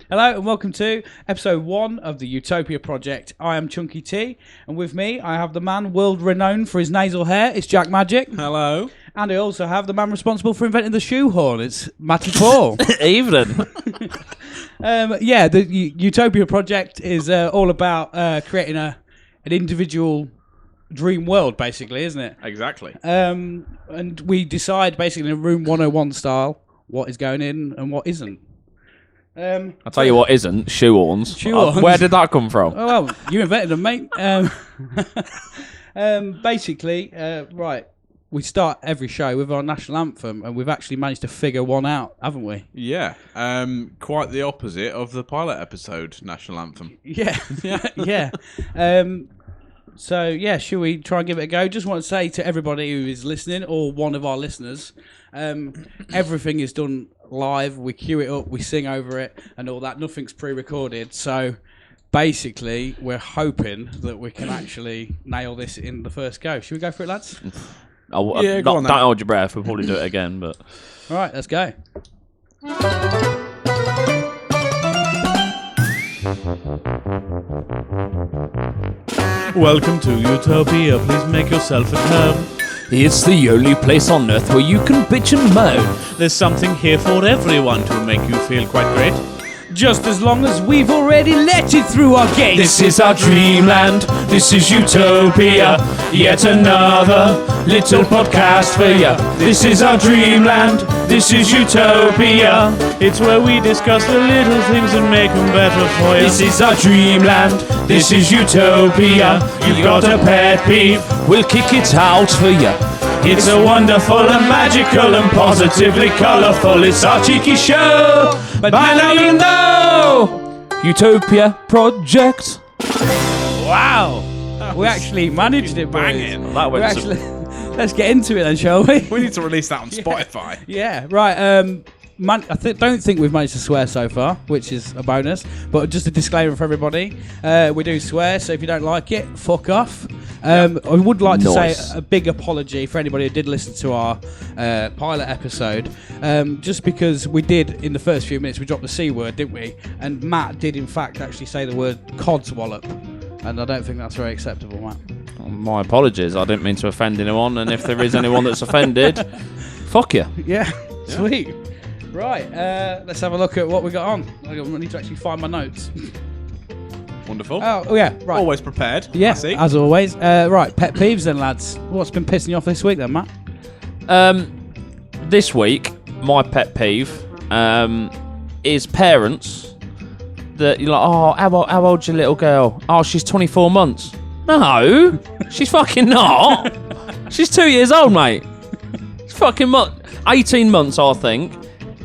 Hello and welcome to episode 1 of the Utopia Project. I am Chunky T, and with me I have the man world renowned for his nasal hair. It's Jack Magic. Hello. And I also have the man responsible for inventing the shoehorn. It's Matty Paul. Evening. The Utopia Project is all about creating an individual dream world, basically, isn't it? Exactly. And we decide basically in a Room 101 style what is going in and what isn't. I'll tell you what isn't, shoehorns. Shoehorns. Where did that come from? Oh, well, you invented them, mate. Right, we start every show with our national anthem, and we've actually managed to figure one out, haven't we? Yeah. Quite the opposite of the pilot episode national anthem. Yeah. Yeah. Should we try and give it a go? Just want to say to everybody who is listening, or one of our listeners, everything is done live. We cue it up, we sing over it, and all that. Nothing's pre-recorded. So basically, we're hoping that we can actually nail this in the first go. Should we go for it, lads? Go on then. Don't hold your breath. We'll probably do it again, but All right, let's go. Welcome to Utopia. Please make yourself at home. it's the only place on earth where you can bitch and moan. There's something here for everyone to make you feel quite great. Just as long as we've already let it through our gates. This is our dreamland. This is Utopia. Yet another little podcast for ya. This is our dreamland. This is Utopia. It's where we discuss the little things and make them better for you. This is our dreamland. This is Utopia. You've got a pet peeve, we'll kick it out for ya. It's a wonderful and magical and positively colourful. It's our cheeky show. But by now you know Utopia Project. Wow. We actually managed it, boys. Banging. That We're went actually... Let's get into it then, shall we? We need to release that on Spotify. Yeah, right. Don't think we've managed to swear so far, which is a bonus. But just a disclaimer for everybody: we do swear, so if you don't like it, fuck off. I would like to say a big apology for anybody who did listen to our pilot episode, just because we did in the first few minutes we dropped the C word, didn't we? And Matt did in fact actually say the word codswallop, and I don't think that's very acceptable, Matt. My apologies, I didn't mean to offend anyone, and if there is anyone that's offended, fuck you. Yeah, sweet. Right, let's have a look at what we got on. I need to actually find my notes. Wonderful. Oh yeah, right. Always prepared. Yeah, I see. as always. Right, pet peeves then, lads. What's been pissing you off this week then, Matt? This week, my pet peeve is parents that you're like, oh, how old's your little girl? Oh, she's 24 months. No, she's fucking not. She's 2 years old, mate. It's fucking 18 months, I think,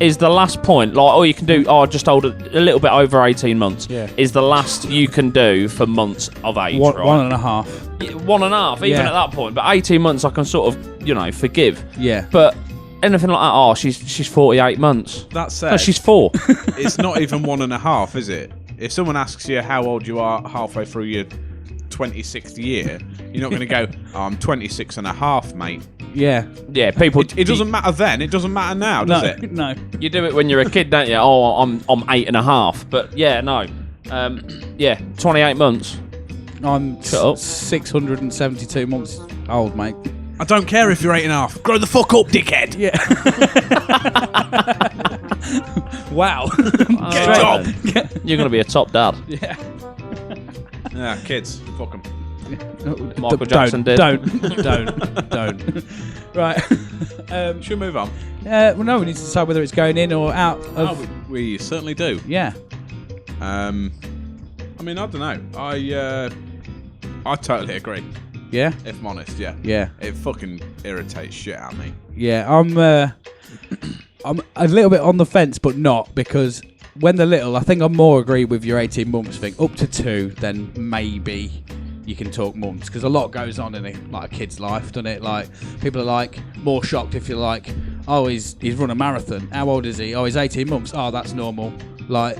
is the last point. Like, all you can do, just hold a little bit over 18 months. Yeah. Is the last you can do for months of age, right? 1.5. Yeah, 1.5, even Yeah. at that point. But 18 months, I can sort of, forgive. Yeah. But anything like that, she's 48 months. That said, No, she's 4. it's not even 1.5, is it? If someone asks you how old you are halfway through your 26th year, you're not going to go, oh, I'm 26 and a half, mate. Yeah. Yeah, people. It doesn't matter then. It doesn't matter now, does it? No. You do it when you're a kid, don't you? Oh, I'm 8.5. But yeah, no. 28 months. I'm Shut up. 672 months old, mate. I don't care if you're 8.5. Grow the fuck up, dickhead. Yeah. Wow. Get a job. You're going to be a top dad. Yeah. Yeah, kids. Fuck them. Michael Jackson did. Don't. Right. Should we move on? Well, no, we need to decide whether it's going in or out of... We certainly do. Yeah. I mean, I don't know. I totally agree. Yeah? If I'm honest, yeah. Yeah. It fucking irritates shit out of me. Yeah, I'm a little bit on the fence, but not, because when they're little, I think I more agree with your 18 months thing. Up to 2, then maybe you can talk months, because a lot goes on in a kid's life, doesn't it? Like, people are like more shocked if you're like, oh, he's run a marathon. How old is he? Oh, he's 18 months. Oh, that's normal. Like,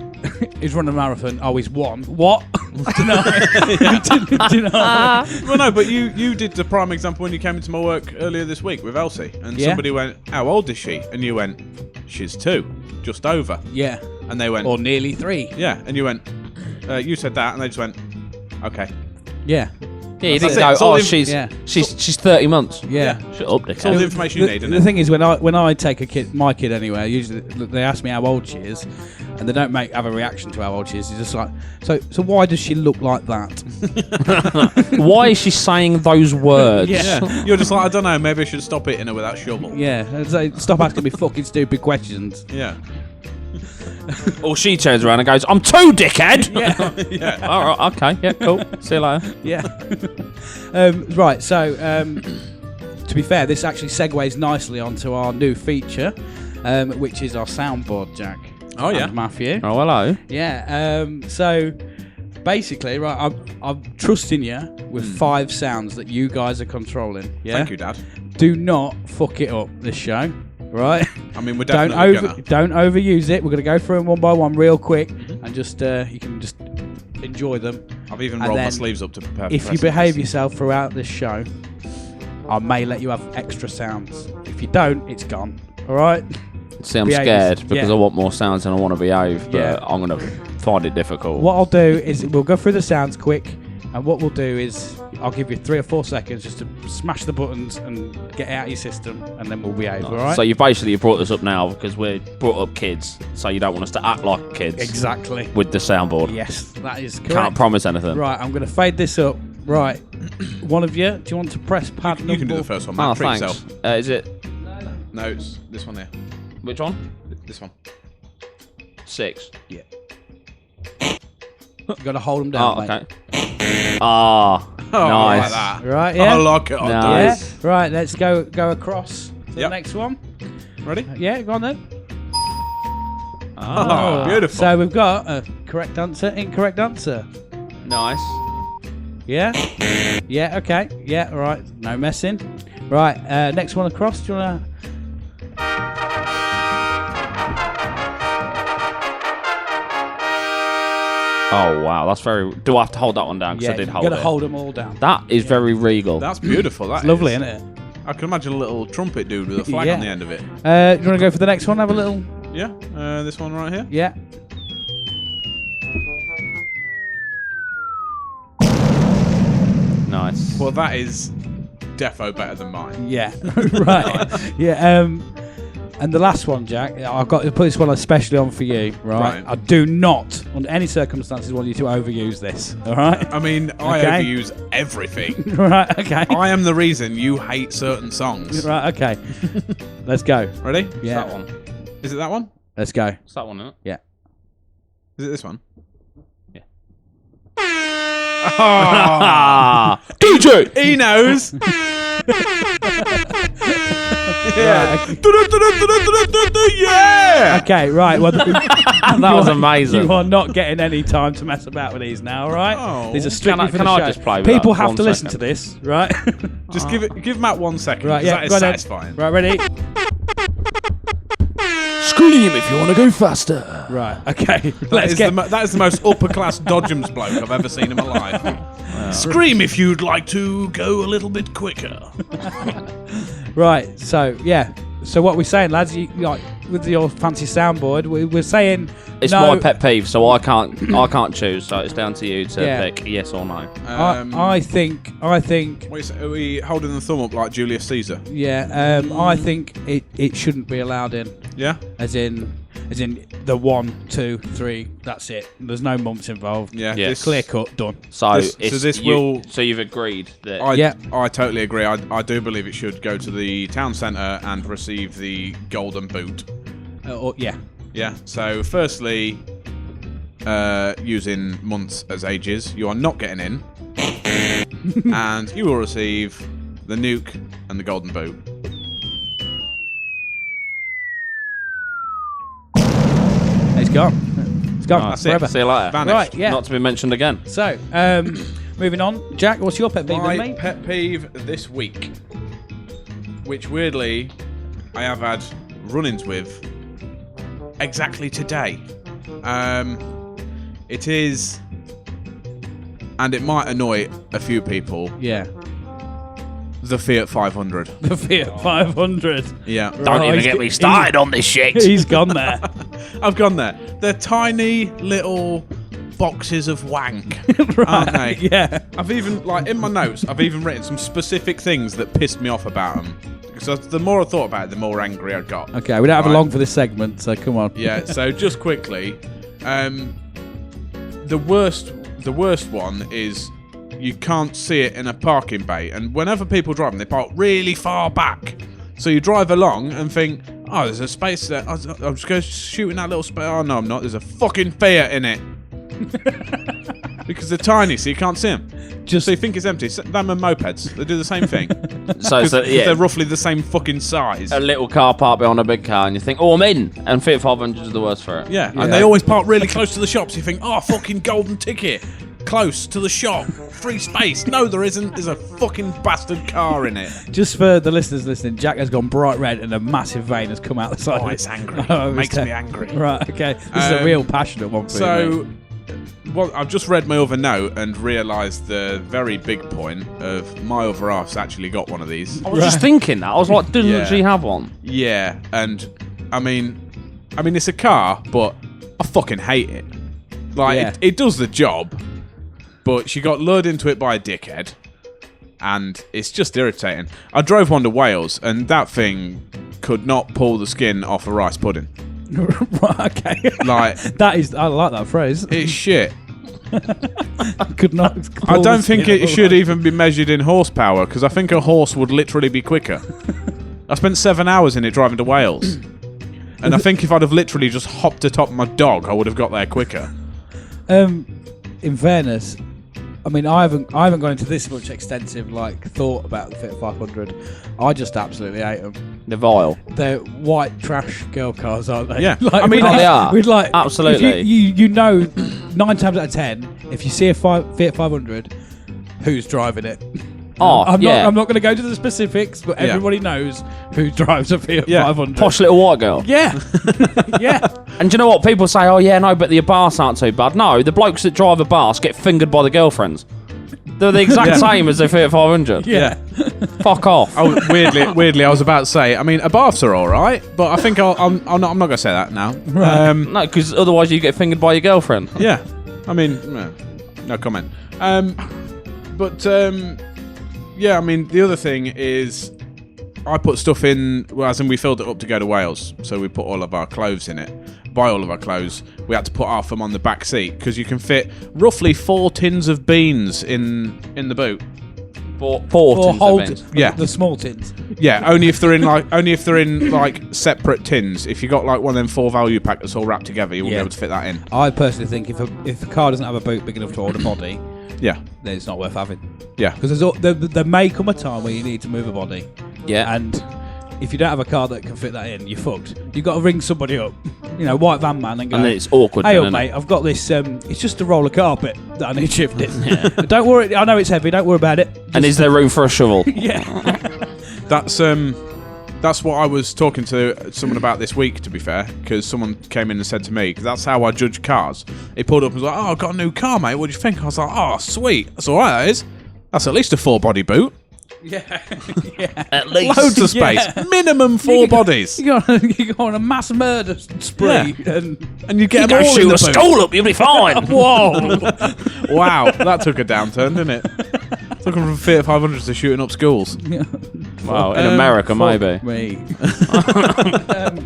he's run a marathon. Oh, he's 1. What? Do you know what I mean? Well, no, but you did the prime example when you came into my work earlier this week with Elsie, and Yeah. somebody went, how old is she? And you went, she's 2, just over. Yeah. And they went, or nearly 3. yeah. And you went, you said that, and they just went, okay. Yeah. Yeah, you That's didn't it. It's go, all oh, in- she's 30 months. Yeah. Shut up, It's all the dickhead. information you need, The isn't it? thing is, when I take my kid anywhere, usually they ask me how old she is, and they don't have a reaction to how old she is. It's just like, so why does she look like that? Why is she saying those words? Yeah. You're just like, I don't know, maybe I should stop hitting her with that shovel. Yeah, and so stop asking me fucking stupid questions. Yeah. Or she turns around and goes, I'm 2, dickhead! Yeah, Yeah. All right, okay, yeah, cool. See you later. yeah. Right, so to be fair, this actually segues nicely onto our new feature, which is our soundboard, Jack. Oh, yeah. And Matthew. Oh, hello. Yeah. So basically, right, I'm trusting you with 5 sounds that you guys are controlling. Yeah. Thank you, Dad. Do not fuck it up this show, right? I mean, we're don't definitely don't overuse it. We're gonna go through them one by one real quick, and just you can just enjoy them. I've even And rolled my then sleeves up to prepare for If you pressing behave this. yourself throughout this show, I may let you have extra sounds. If you don't, it's gone. All right. See, I'm Behave. scared because Yeah. I want more sounds and I want to behave, but Yeah. I'm going to find it difficult. What I'll do is we'll go through the sounds quick, and what we'll do is I'll give you 3 or 4 seconds just to smash the buttons and get it out of your system, and then we'll behave. All right. So you basically brought this up now because we're brought up kids, so you don't want us to act like kids Exactly. with the soundboard. Yes, that is correct. Can't promise anything. Right, I'm going to fade this up. Right, one of you, do you want to press pad You number? can do the first one, Oh, Matt. Treat thanks. yourself. Is it No, it's this one there. which one? This one. 6. You got to hold them down. Oh, mate. okay. Ah, Oh, nice. like that. Right, yeah. I like it. Nice. Yeah. Right, let's go across to the Yep. next one. Ready? Yeah, go on then. Oh, beautiful. So we've got a correct answer, incorrect answer. Nice. Yeah? Yeah, okay. Yeah, all right. No messing. Right, next one across. Do you want to... Oh, wow. That's very... Do I have to hold that one down? Because Yeah, I did you've hold got to it. hold them all down. That is very regal. That's beautiful. That Lovely, is. isn't it? I can imagine a little trumpet dude with a flag Yeah. on the end of it. Do you want to go for the next one? Have a little... Yeah. This one right here. Yeah. Nice. Well, that is defo better than mine. Yeah. Right. Yeah. And the last one, Jack, I've got to put this one especially on for you, right? Right. I do not, under any circumstances, want you to overuse this, all right? I mean, I Okay. overuse everything. Right, okay. I am the reason you hate certain songs. Right, okay. Let's go. Ready? Yeah. That one. Is it that one? Let's go. It's that one, isn't it? Yeah. Is it this one? Yeah. Oh, Ah, DJ! he knows. Yeah. Yeah. Okay, right. Well, That was amazing. You are not getting any time to mess about with these now, all right? Oh. These are strictly for Can the I show. just play with People that have one to listen second? to this, right? Just give Matt 1 second. Right, 'cause yeah, that is go ahead. satisfying. Right, ready? Scream if you want to go faster. Right, okay. That Let's is, get... that is the most upper class Dodgems bloke I've ever seen in my life. Scream if you'd like to go a little bit quicker. Right, so, yeah. So what we're saying, lads, you, like, with your fancy soundboard, we're saying... It's no, my pet peeve, so I can't choose. So it's down to you to Yeah. pick yes or no. I think, Wait, so are we holding the thumb up like Julius Caesar? yeah, I think it shouldn't be allowed in. Yeah? As in the 1, 2, 3. That's it. There's no months involved. Yeah. Yeah. This, Clear cut, done. So This- so it's this you- will- So you've agreed that. I totally agree. I do believe it should go to the town centre and receive the golden boot. Yeah. Yeah. So, firstly, using months as ages, you are not getting in. And you will receive the nuke and the golden boot. It's gone. It's gone. That's it. forever. See you later. Vanished. Right, yeah. Not to be mentioned again. So, moving on. Jack, what's your pet peeve with My me? pet peeve this week, which weirdly I have had run-ins with exactly today. It is, and it might annoy a few people, Yeah. the Fiat 500. The Fiat 500. Yeah. Don't even he's get g- me started on this shit. He's gone there. I've gone there. they're tiny little boxes of wank, aren't they? Yeah. I've even, like, in my notes, I've even written some specific things that pissed me off about them. Because the more I thought about it, the more angry I got. Okay, we don't have Right. long for this segment, so come on. Yeah, so just quickly, the worst one is you can't see it in a parking bay. And whenever people drive them, they park really far back. So you drive along and think, oh, there's a space there. I'm just going to shoot in that little space. Oh, no, I'm not. There's a fucking Fiat in it. Because they're tiny, so you can't see them. So you think it's empty. Them and mopeds, they do the same thing. So They're roughly the same fucking size. a little car park behind a big car, and you think, oh, I'm in. And Fiat 500 is the worst for it. Yeah, and they always park really close to the shops. You think, oh, fucking golden ticket. Close to the shop. Free space. No, there isn't. There's a fucking bastard car in it. Just for the listeners listening, Jack has gone bright red and a massive vein has come out the side. Oh, of it. it's angry. Oh, Makes me angry. Right, okay. This is a real passionate one for you. So, well, I've just read my other note and realised the very big point of my other half's actually got one of these. I was just thinking that. I was like, doesn't she have one? Yeah, and I mean, it's a car, but I fucking hate it. Like, it does the job, but she got lured into it by a dickhead, and it's just irritating. I drove one to Wales, and that thing could not pull the skin off a rice pudding. Right, okay. Like, that is, I like that phrase. it's shit. Could not. I don't think it should even be measured in horsepower, because I think a horse would literally be quicker. I spent 7 hours in it driving to Wales, and I think if I'd have literally just hopped atop my dog, I would have got there quicker. In fairness, I mean, I haven't gone into this much extensive thought about the Fiat 500. I just absolutely hate them. They're vile. They're white trash girl cars, aren't they? Yeah. Like, I mean, they are. We'd like Absolutely. If you know, 9 times out of 10, if you see a Fiat 500, who's driving it? Oh, I'm yeah. not going to go to the specifics, but Yeah. everybody knows who drives a Fiat Yeah. 500. Posh little white girl. Yeah, yeah. And do you know what? People say, oh, yeah, no, but the Abarths aren't too bad. No, the blokes that drive Abarths get fingered by the girlfriends. They're the exact same as the Fiat 500. Yeah. Fuck off. Oh, weirdly, I was about to say. I mean, Abarths are all right, but I think I'm not going to say that now. No, because otherwise you get fingered by your girlfriend. Yeah, I mean, no comment. Yeah, I mean, the other thing is, I put stuff in, well, as in we filled it up to go to Wales, so we put all of our clothes in it. Buy all of our clothes, we had to put half them on the back seat because you can fit roughly 4 tins of beans in the boot. Four Or tins of hold beans. Yeah. the small tins. Yeah, only if they're in like separate tins. If you got like one of them 4 value pack that's all wrapped together, you won't be able to fit that in. I personally think if the car doesn't have a boot big enough to hold a body, Yeah, then it's not worth having. yeah, Because there may come a time where you need to move a body, Yeah. and if you don't have a car that can fit that in, you're fucked. You've got to ring somebody up, white van man, and go, And then it's awkward. hey then, up, isn't it? mate, I've got this, it's just a roller carpet that I need shifting. Don't worry, I know it's heavy, don't worry about it. And is there room for a shovel? Yeah. That's what I was talking to someone about this week, to be fair, because someone came in and said to me, because that's how I judge cars. He pulled up and was like, oh, I've got a new car, mate, what do you think? I was like, oh, sweet, that's alright, that is. That's at least a 4-body boot. At least. Loads of space. Yeah. Minimum 4 bodies. You go on a mass murder spree, And you get Go them all in shoot the a boot. school up, you'll be fine. whoa. Wow, that took a downturn, didn't it? Took them from Fiat 500 to shooting up schools. Well, in America, maybe. Me.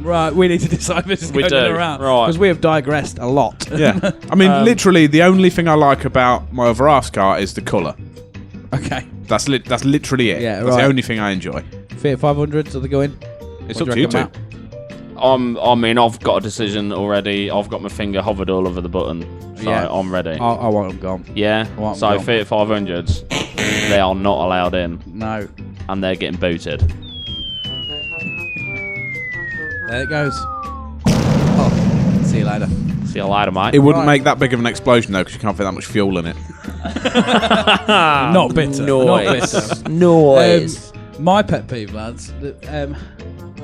Right, we need to decide this is We going do, around. right. Because we have digressed a lot. Yeah. I mean, literally, the only thing I like about my other half's car is the colour. Okay. That's literally it. Yeah, That's right. the only thing I enjoy. Fiat 500, so they're going. It's What up do to you reckon, two. Matt? I mean, I've got a decision already. I've got my finger hovered all over the button, so Yeah. I'm ready. I want them gone. Yeah. I want So them gone. Fiat 500s, they are not allowed in, No. and they're getting booted. There it goes. Oh, see you later. See you later, mate. It wouldn't Right. make that big of an explosion, though, because you can't fit that much fuel in it. Not bitter. Not bitter. Noise. My pet peeve, lads,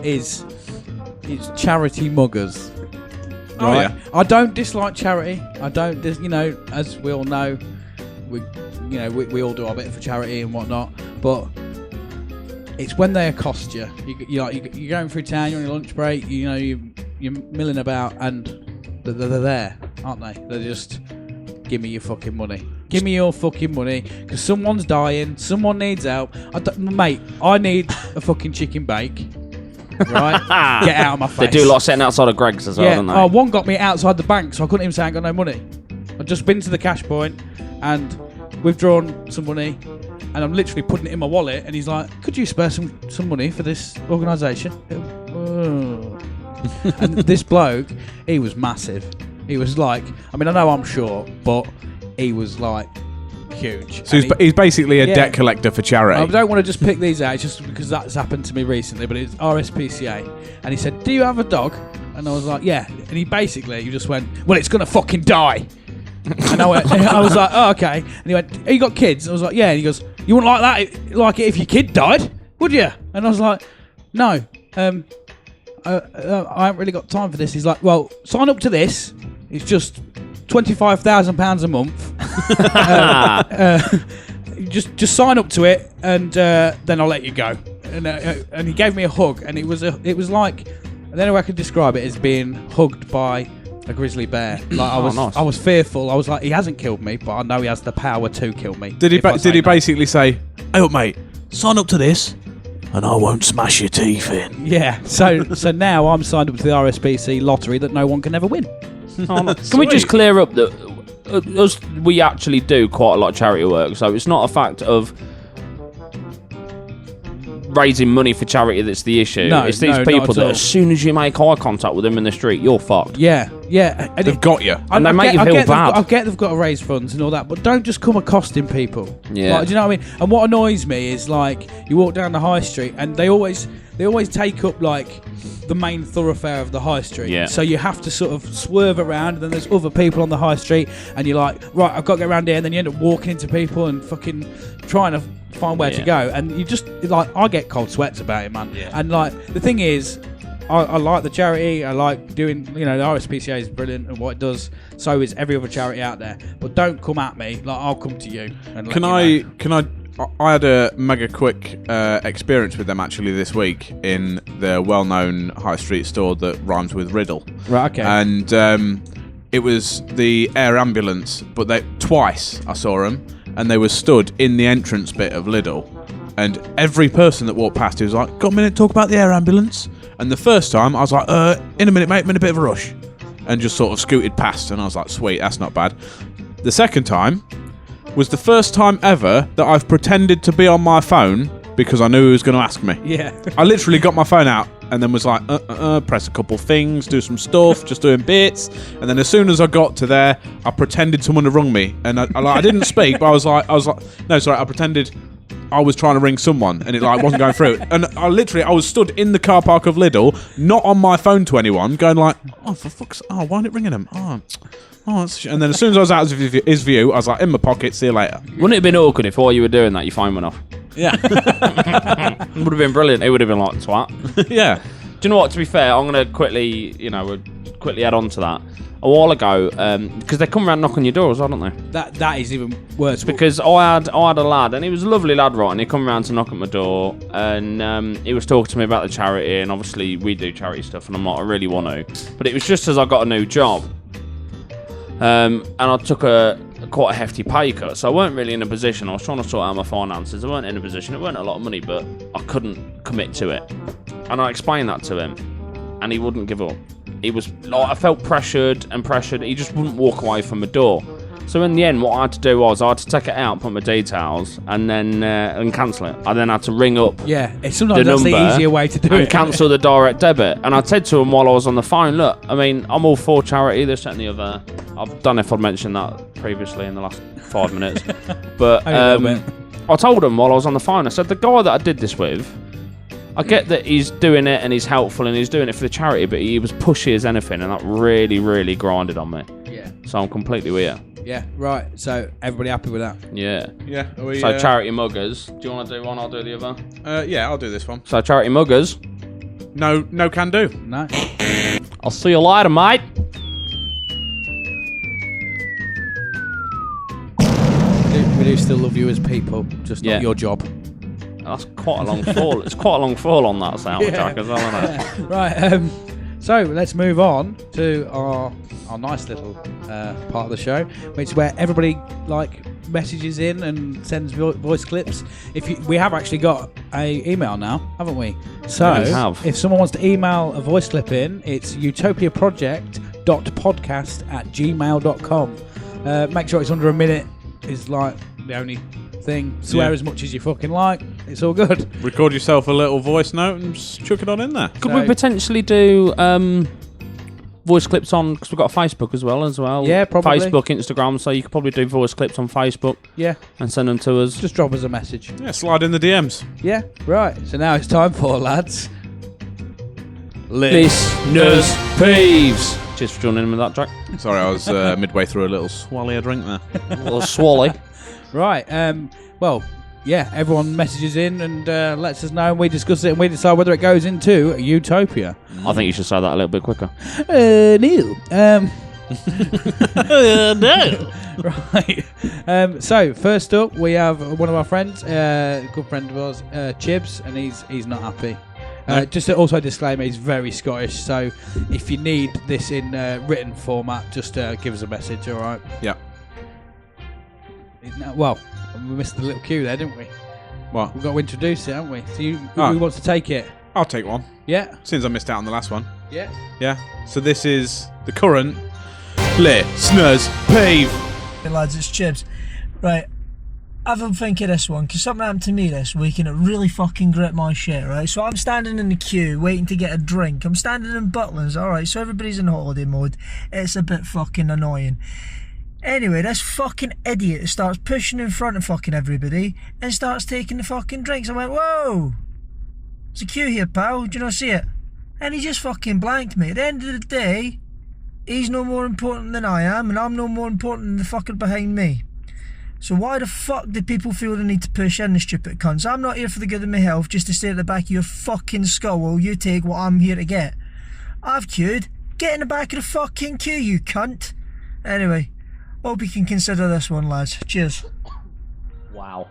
is charity muggers. Oh, Right? yeah. I don't dislike charity. I don't, as we all know, we all do our bit for charity and whatnot. But it's when they accost you. You're going through town. You're on your lunch break. You're milling about, and They're there, aren't they? They're just, give me your fucking money. Give me your fucking money, because someone's dying, someone needs help. Mate, I need a fucking chicken bake. Right? Get out of my face. They do a lot of sitting outside of Greg's as well, don't they? Oh, one got me outside the bank, so I couldn't even say I ain't got no money. I've just been to the cash point and withdrawn some money, and I'm literally putting it in my wallet, and he's like, could you spare some money for this organisation? And this bloke, he was massive. He was like, I mean, I know I'm short, but he was like huge. So he's basically a debt collector for charity. I don't want to just pick these out just because that's happened to me recently, but it's RSPCA. And he said, do you have a dog? And I was like, yeah. And he just went, well, it's going to fucking die. And I was like, oh, okay. And he went, you got kids? And I was like, yeah. And he goes, you wouldn't like it if your kid died, would you? And I was like, no. I haven't really got time for this. He's like, well, sign up to this. It's just £25,000 a month. Just sign up to it, and then I'll let you go. And he gave me a hug, and it was like, I don't know how I could describe it as being hugged by a grizzly bear. Like nice. I was fearful. I was like, he hasn't killed me, but I know he has the power to kill me. Did he basically say, hey, look, mate, sign up to this, and I won't smash your teeth in? Yeah. So now I'm signed up to the RSPC lottery that no one can ever win. Can we just clear up that we actually do quite a lot of charity work, so it's not a fact of raising money for charity that's the issue. No, it's these people that as soon as you make eye contact with them in the street, you're fucked. Yeah. And They've got you. And they make you feel bad. I get they've got to raise funds and all that, but don't just come accosting people. Yeah. Like, do you know what I mean? And what annoys me is, like, you walk down the high street and they always take up, like, the main thoroughfare of the high street. Yeah. So you have to sort of swerve around, and then there's other people on the high street, and you're like, right, I've got to get around here, and then you end up walking into people and fucking trying to find where to go, and you just, like, I get cold sweats about it, man. Yeah. And, like, the thing is, I like the charity. I like doing, the RSPCA is brilliant and what it does. So is every other charity out there. But don't come at me. Like, I'll come to you. And I had a mega quick experience with them actually this week in the well-known high street store that rhymes with Riddle. Right, okay. And it was the air ambulance, but twice I saw them, and they were stood in the entrance bit of Lidl. And every person that walked past, he was like, got a minute to talk about the air ambulance? And the first time, I was like, in a minute, mate, I'm in a bit of a rush. And just sort of scooted past, and I was like, sweet, that's not bad. The second time was the first time ever that I've pretended to be on my phone because I knew he was going to ask me. Yeah. I literally got my phone out and then was like, press a couple things, do some stuff, just doing bits. And then as soon as I got to there, I pretended someone had rung me. And I didn't speak, but I was like, no, sorry, I pretended I was trying to ring someone and it wasn't going through. And I was stood in the car park of Lidl, not on my phone to anyone, going like, oh, for fuck's sake, why isn't it ringing him? And then as soon as I was out of his view, I was like, in my pocket, see you later. Wouldn't it have been awkward if while you were doing that, your phone went off? Yeah. It would have been brilliant. It would have been like, twat. Yeah. Do you know what, to be fair, I'm going to quickly add on to that. A while ago, because they come around knock on your door as well, don't they? That is even worse. Because I had a lad, and he was a lovely lad, right? And he come around to knock at my door, and he was talking to me about the charity, and obviously we do charity stuff, and I'm like, I really want to. But it was just as I got a new job, and I took quite a hefty pay cut, so I weren't really in a position. I was trying to sort out my finances. I weren't in a position. It weren't a lot of money, but I couldn't commit to it. And I explained that to him, and he wouldn't give up. He was like, I felt pressured. He just wouldn't walk away from the door. So in the end, what I had to do was I had to take it out, put my details, and then and cancel it. I then had to ring up. Yeah, sometimes that's the easier way to do it. And cancel the direct debit. And I said to him while I was on the phone, look, I mean, I'm all for charity, this, that, and the other. I don't know if I'd mentioned that previously in the last 5 minutes, but I told him while I was on the phone. I said, the guy that I did this with, I get that he's doing it and he's helpful and he's doing it for the charity, but he was pushy as anything, and that really, really grinded on me. Yeah. So I'm completely with you. Yeah, right. So everybody happy with that? Yeah. Yeah. So charity muggers. Do you want to do one? I'll do the other. Yeah, I'll do this one. So charity muggers. No can do. No. I'll see you later, mate. We do still love you as people, just not your job. That's quite a long fall. It's quite a long fall on that soundtrack as well, isn't it? Right. So let's move on to our nice little part of the show, which is where everybody messages in and sends voice clips. We have actually got a email now, haven't we? So Yeah, we have. if someone wants to email a voice clip in, it's utopiaproject.podcast@gmail.com. Make sure it's under a minute. Is the only thing. Swear as much as you fucking like. It's all good. Record yourself a little voice note and just chuck it on in there. Could we potentially do voice clips on, because we've got a Facebook as well. Yeah, probably. Facebook, Instagram, so you could probably do voice clips on Facebook. Yeah. And send them to us. Just drop us a message. Yeah, slide in the DMs. Yeah, right. So now it's time for, lads, Listeners Peeves. Cheers for joining in with that, Jack. Sorry, I was midway through a little swally a drink there. A little swally. Right. Well, yeah, everyone messages in and lets us know, and we discuss it, and we decide whether it goes into Utopia. I think you should say that a little bit quicker. Neil. No. Right. So first up, we have one of our friends, a good friend of ours, Chibs, and he's not happy. Just to also disclaimer, he's very Scottish, so if you need this in written format, just give us a message, all right? Yeah. Well, we missed the little cue there, didn't we? What? We've got to introduce it, haven't we? So who wants to take it? I'll take one. Yeah? Since I missed out on the last one. Yeah. Yeah. So this is the current Listeners Peeve. Hey lads, it's Chibs. Right, have a think of this one, because something happened to me this week and it really fucking gripped my shit, right? So I'm standing in the queue waiting to get a drink. I'm standing in Butlins, alright, so everybody's in holiday mode. It's a bit fucking annoying. Anyway, this fucking idiot starts pushing in front of fucking everybody and starts taking the fucking drinks. I went, whoa! There's a queue here, pal, do you not see it? And he just fucking blanked me. At the end of the day, he's no more important than I am, and I'm no more important than the fucker behind me. So why the fuck do people feel the need to push in, the stupid cunts? I'm not here for the good of my health, just to stay at the back of your fucking skull while you take what I'm here to get. I've queued. Get in the back of the fucking queue, you cunt. Anyway, hope you can consider this one, lads. Cheers. Wow.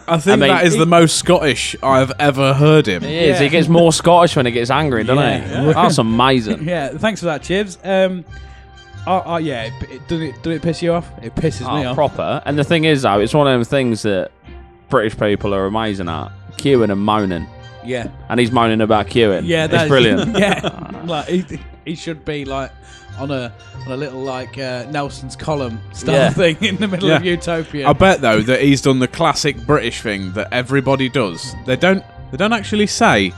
I think that is the most Scottish I've ever heard him. He is. Yeah. He gets more Scottish when he gets angry, doesn't he? Yeah. That's amazing. Yeah, thanks for that, Chibs. Yeah, does it piss you off? It pisses me off. Proper. And the thing is, though, it's one of them things that British people are amazing at. Queuing and moaning. Yeah. And he's moaning about queuing. Yeah, it's brilliant. Yeah. He should be on a little Nelson's column style thing in the middle of Utopia. I bet though that he's done the classic British thing that everybody does. They don't actually say,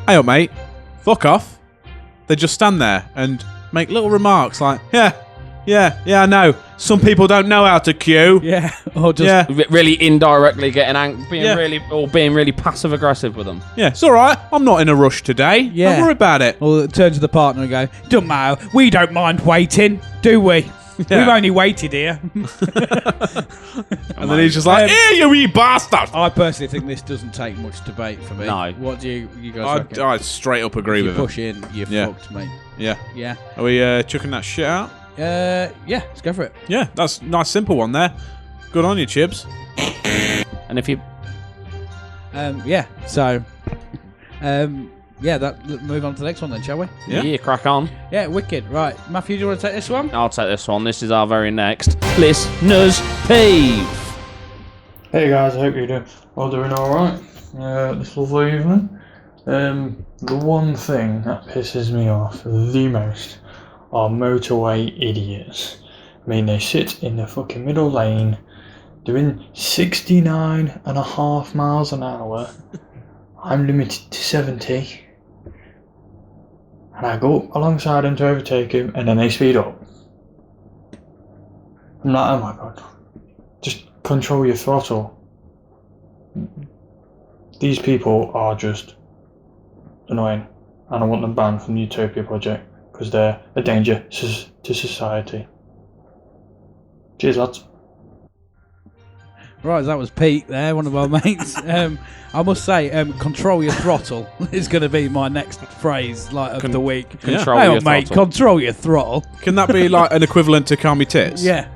"Hey up, mate, fuck off." They just stand there and make little remarks like, "Yeah, I know. Some people don't know how to queue." Yeah, or just Really indirectly getting being Yeah. really passive aggressive with them. Yeah, it's all right. I'm not in a rush today. Yeah. Don't worry about it. or turn to the partner and go, "Don't matter. We don't mind waiting, do we? Yeah. We've only waited here." And then he's just like, "Here, you wee bastard!" I personally think this doesn't take much debate for me. No. What do you guys reckon? I straight up agree If you with him. push in, you're Yeah. fucked, mate. Yeah. Yeah. Are we chucking that shit out? Yeah, let's go for it. Yeah, that's a nice simple one there. Good on you, Chibs. And if you Yeah. So, let's move on to the next one then, shall we? Yeah. crack on. Yeah, wicked. Right, Matthew, do you want to take this one? I'll take this one. This is our very next Listeners Peeve. Hey guys, I hope you're doing alright this lovely evening. The one thing that pisses me off the most are motorway idiots. I mean, they sit in the fucking middle lane doing 69.5 miles an hour. I'm limited to 70. And I go alongside them to overtake him, and then they speed up. I'm like, oh my god. Just control your throttle. These people are just annoying, and I want them banned from the Utopia Project because they're a danger to society. Cheers, lads. Right, that was Pete there, one of our mates. I must say, control your throttle is going to be my next phrase of the week. Control Hang your on, mate, throttle. control your throttle. Can that be like an equivalent to calm your tits? Yeah.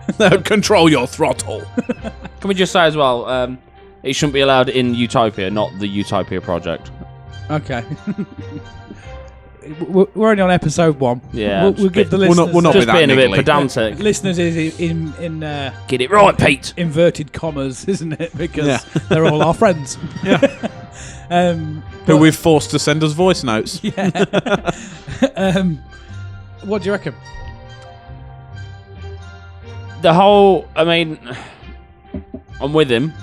Control your throttle. Can we just say as well, it shouldn't be allowed in Utopia, not the Utopia Project. Okay. we're only on episode 1. Yeah, we'll give the listeners. We'll not be just that being a bit niggly. pedantic. Listeners is in Get it right, Pete. inverted commas, isn't it? Because they're all our friends. Yeah. Who we've forced to send us voice notes. Yeah. What do you reckon? I mean, I'm with him.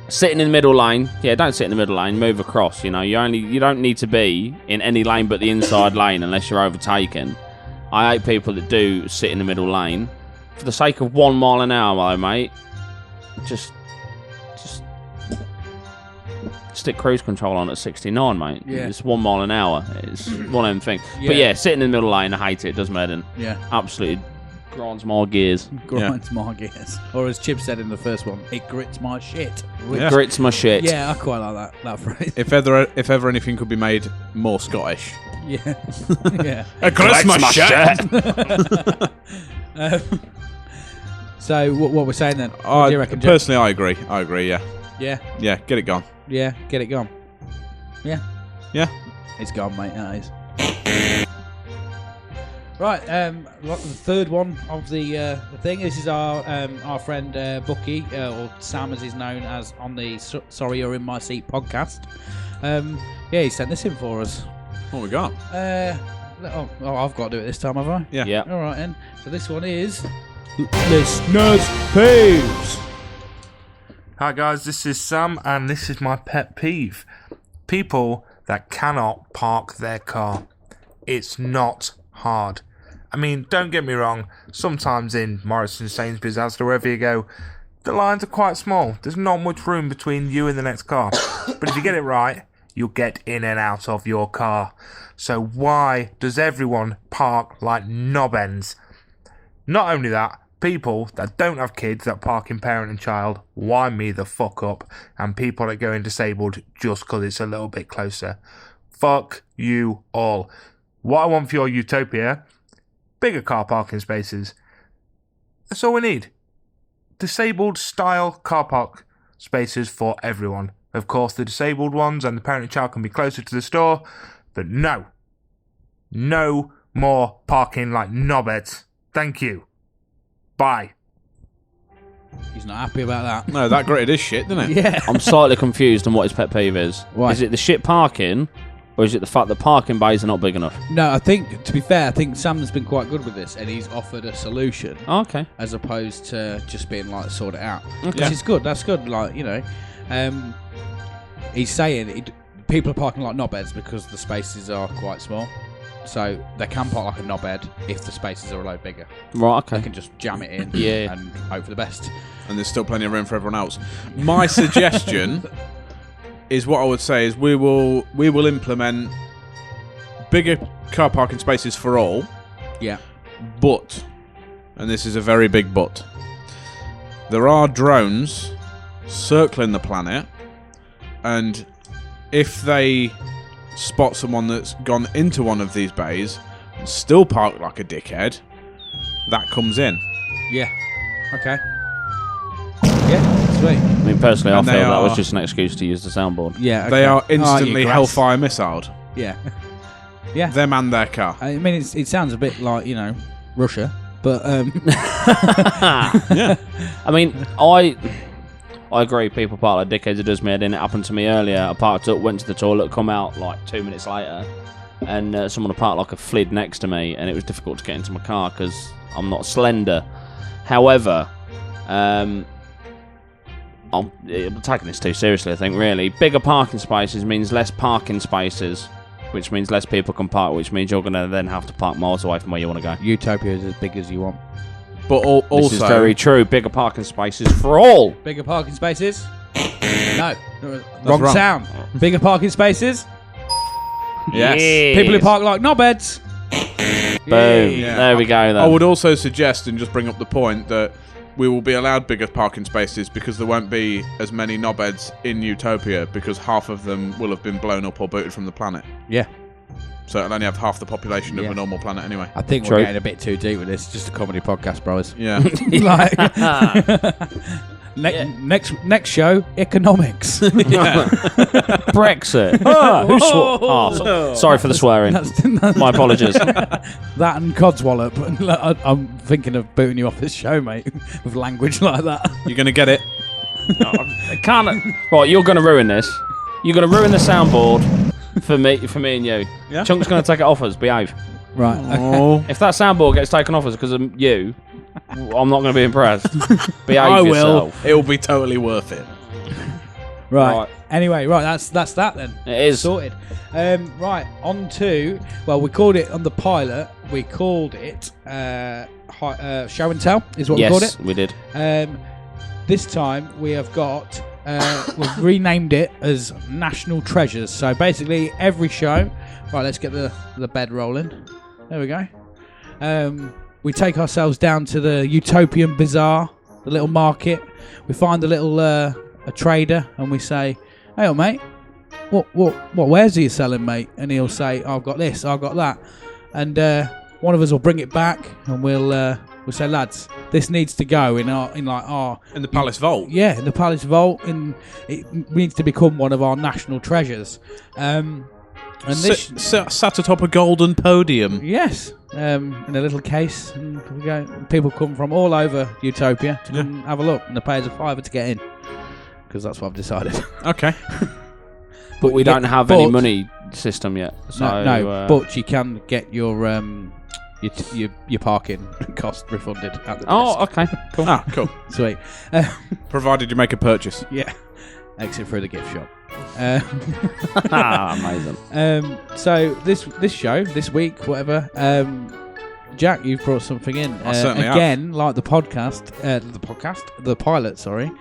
Sitting in the middle lane, don't sit in the middle lane. Move across. You know, you don't need to be in any lane but the inside lane unless you're overtaken. I hate people that do sit in the middle lane for the sake of 1 mile an hour, though, mate. Just stick cruise control on at 69, mate. Yeah. It's 1 mile an hour. It's one of them things. But yeah, sitting in the middle lane, I hate it. It does me head in. Yeah. Absolutely grinds my gears. Grinds my gears. Or as Chip said in the first one, it grits my shit. Yeah. Grits my shit. Yeah, I quite like that phrase. If ever anything could be made more Scottish. Yeah. Yeah. It grits my shit. So what we're saying then? What do you reckon, Jack? Personally, I agree. Yeah. Yeah. Yeah, get it gone. Yeah. Get it gone. Yeah. Yeah. It's gone, mate. That is. Right, the third one of the thing. This is our friend Bucky, or Sam as he's known as on the Sorry You're in My Seat podcast. He sent this in for us. What we got? I've got to do it this time, have I? Yeah. All right, then. So this one is Listeners' Peeves. Hi guys, this is Sam and this is my pet peeve. People that cannot park their car. It's not hard. I mean, don't get me wrong, sometimes in Morrison, Sainsbury's, Asda, wherever you go, the lines are quite small. There's not much room between you and the next car. But if you get it right, you'll get in and out of your car. So why does everyone park like knobends? Not only that, people that don't have kids that park in parent and child wind me the fuck up, and people that go in disabled just because it's a little bit closer. Fuck you all. What I want for your utopia, bigger car parking spaces. That's all we need. Disabled style car park spaces for everyone. Of course, the disabled ones and the parent and child can be closer to the store, but no. No more parking like knobheads. Thank you. Bye. He's not happy about that. No, that gritted his shit, didn't it? Yeah. I'm slightly confused on what his pet peeve is. Why? Is it the shit parking, or is it the fact that parking bays are not big enough? No, I think, to be fair, I think Sam's been quite good with this, and he's offered a solution. Oh, okay. As opposed to just being like, sort it out. Okay. Which is good. That's good. Like, you know, he's saying people are parking like knobheads because the spaces are quite small. So they can park like a knobhead if the spaces are a lot bigger. Right, They okay. can just jam it in Yeah. and hope for the best. And there's still plenty of room for everyone else. My suggestion is what I would say is we will implement bigger car parking spaces for all. Yeah. But, and this is a very big but, there are drones circling the planet, and if they spot someone that's gone into one of these bays and still parked like a dickhead, that comes in. Yeah. Okay. Yeah, sweet. I mean, personally, I And feel they that was are- just an excuse to use the soundboard. Yeah. Okay. They are you instantly grass. hellfire missiled. Yeah. Yeah. Them and their car. I mean, it sounds a bit like, you know, Russia, but Yeah. I mean, I agree. People park like dickheads. It does me. It didn't happen to me earlier. I parked up, went to the toilet, come out like 2 minutes later, and someone parked like a flid next to me, and it was difficult to get into my car because I'm not slender. However, I'm taking this too seriously. I think really bigger parking spaces means less parking spaces, which means less people can park, which means you're going to then have to park miles away from where you want to go. Utopia is as big as you want. But This also, is very true. Bigger parking spaces for all. Bigger parking spaces? No. Wrong wrong. sound. Bigger parking spaces? yes. People who park like knobheads? Boom. Yeah. There we go then. I would also suggest and just bring up the point that we will be allowed bigger parking spaces because there won't be as many knobheads in Utopia because half of them will have been blown up or booted from the planet. Yeah. So it'll only have half the population of Yeah. a normal planet anyway. I think True. we're getting a bit too deep with this. It's just a comedy podcast, bros. Yeah. Like, Next show, economics. Brexit. Who swore? Sorry for the swearing. My apologies. That and Codswallop. I'm thinking of booting you off this show, mate, with language like that. You're going to get it. Right, you're going to ruin this. You're going to ruin the soundboard for me and you. Yeah? Chunk's going to take it off us. Behave. Right. Oh. If that soundboard gets taken off us because of you, I'm not going to be impressed. Behave I will. yourself. It will be totally worth it. Right. Anyway, that's that then. It is. Sorted. Right, on to, well, we called it on the pilot, we called it Show and Tell, is what we called it. Yes, we did. This time we have got, we've renamed it as National Treasures. So basically every show, right, let's get the bed rolling. There we go. We take ourselves down to the Utopian Bazaar, the little market. We find a little a trader and we say, "Hey, old mate, what wares are you selling, mate?" And he'll say, "I've got this, I've got that," and one of us will bring it back and we'll say, "Lads, this needs to go in the Palace Vault." Yeah, in the Palace Vault, and it needs to become one of our national treasures. And this sat atop a golden podium. Yes, in a little case, and we go. People come from all over Utopia to come have a look, and they pay us a £5 to get in, because that's what I've decided. Okay. But we don't have any money system yet. So, no, but you can get your parking cost refunded at the desk. okay, cool. Cool. Sweet. Provided you make a purchase. Yeah. Exit through the gift shop. Amazing. So this show, this week, whatever, Jack, you've brought something in. I certainly again, have. Like the pilot, sorry.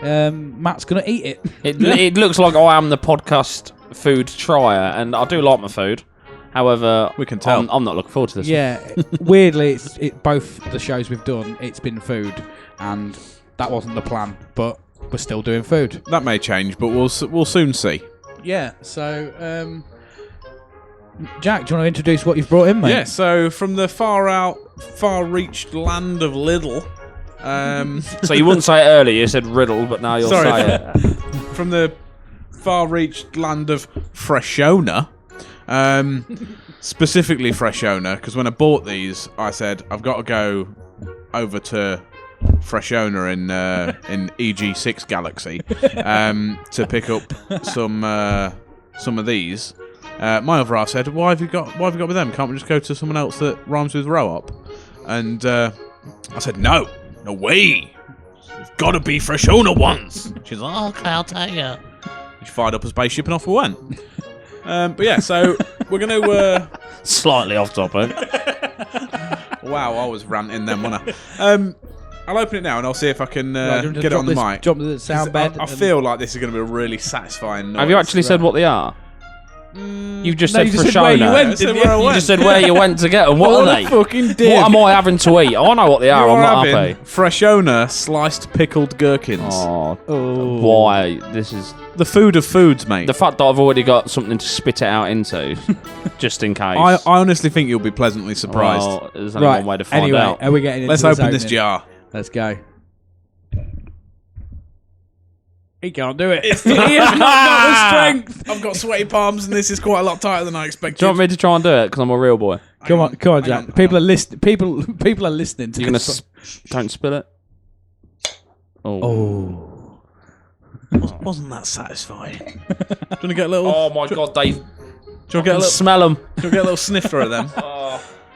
Matt's going to eat it. It looks like I am the podcast food trier, and I do like my food. However, we can tell. I'm not looking forward to this. Yeah, weirdly, both the shows we've done, it's been food, and that wasn't the plan, but we're still doing food. That may change, but we'll soon see. Yeah, so, Jack, do you want to introduce what you've brought in, mate? Yeah, so from the far-reached land of Lidl. So you wouldn't say it earlier, you said riddle, but now you'll say it. From the far-reached land of Freshona. Specifically Freshona, because when I bought these, I said, I've got to go over to Freshona in EG6 Galaxy to pick up some of these. My other half said, "Why have you got with them? Can't we just go to someone else that rhymes with row-up?" And I said, "No way! It's got to be Freshona ones." She's like, "Okay, I'll take you." She fired up a spaceship and off we went. But yeah, so we're going to... Slightly off topic. Wow, I was ranting then, wasn't I? I'll open it now and I'll see if I can get it on the mic. Drop the sound bed. I feel like this is going to be a really satisfying noise. Have you actually said what they are? You've just said you just said where you went, didn't you? You just said where you went to get them. What are they? Fucking dick. What am I having to eat? I know what they are. I'm not happy. Freshona sliced pickled gherkins. Oh, why? This is the food of foods, mate. the fact that I've already got something to spit it out into, just in case. I honestly think you'll be pleasantly surprised. Well, there's only one way to find anyway, out. Are we getting into Let's open this jar. Let's go. He can't do it. He has not got the strength. I've got sweaty palms and this is quite a lot tighter than I expected. Do you want me to try and do it? Because I'm a real boy. Come on, Jack. People are listening. People are listening to You're gonna this. don't spill it. Oh. Wasn't that satisfying? Do you want to get a little... Oh my god, Dave. Do you want to get a little... Smell them. Do you want to get a little sniffer of them?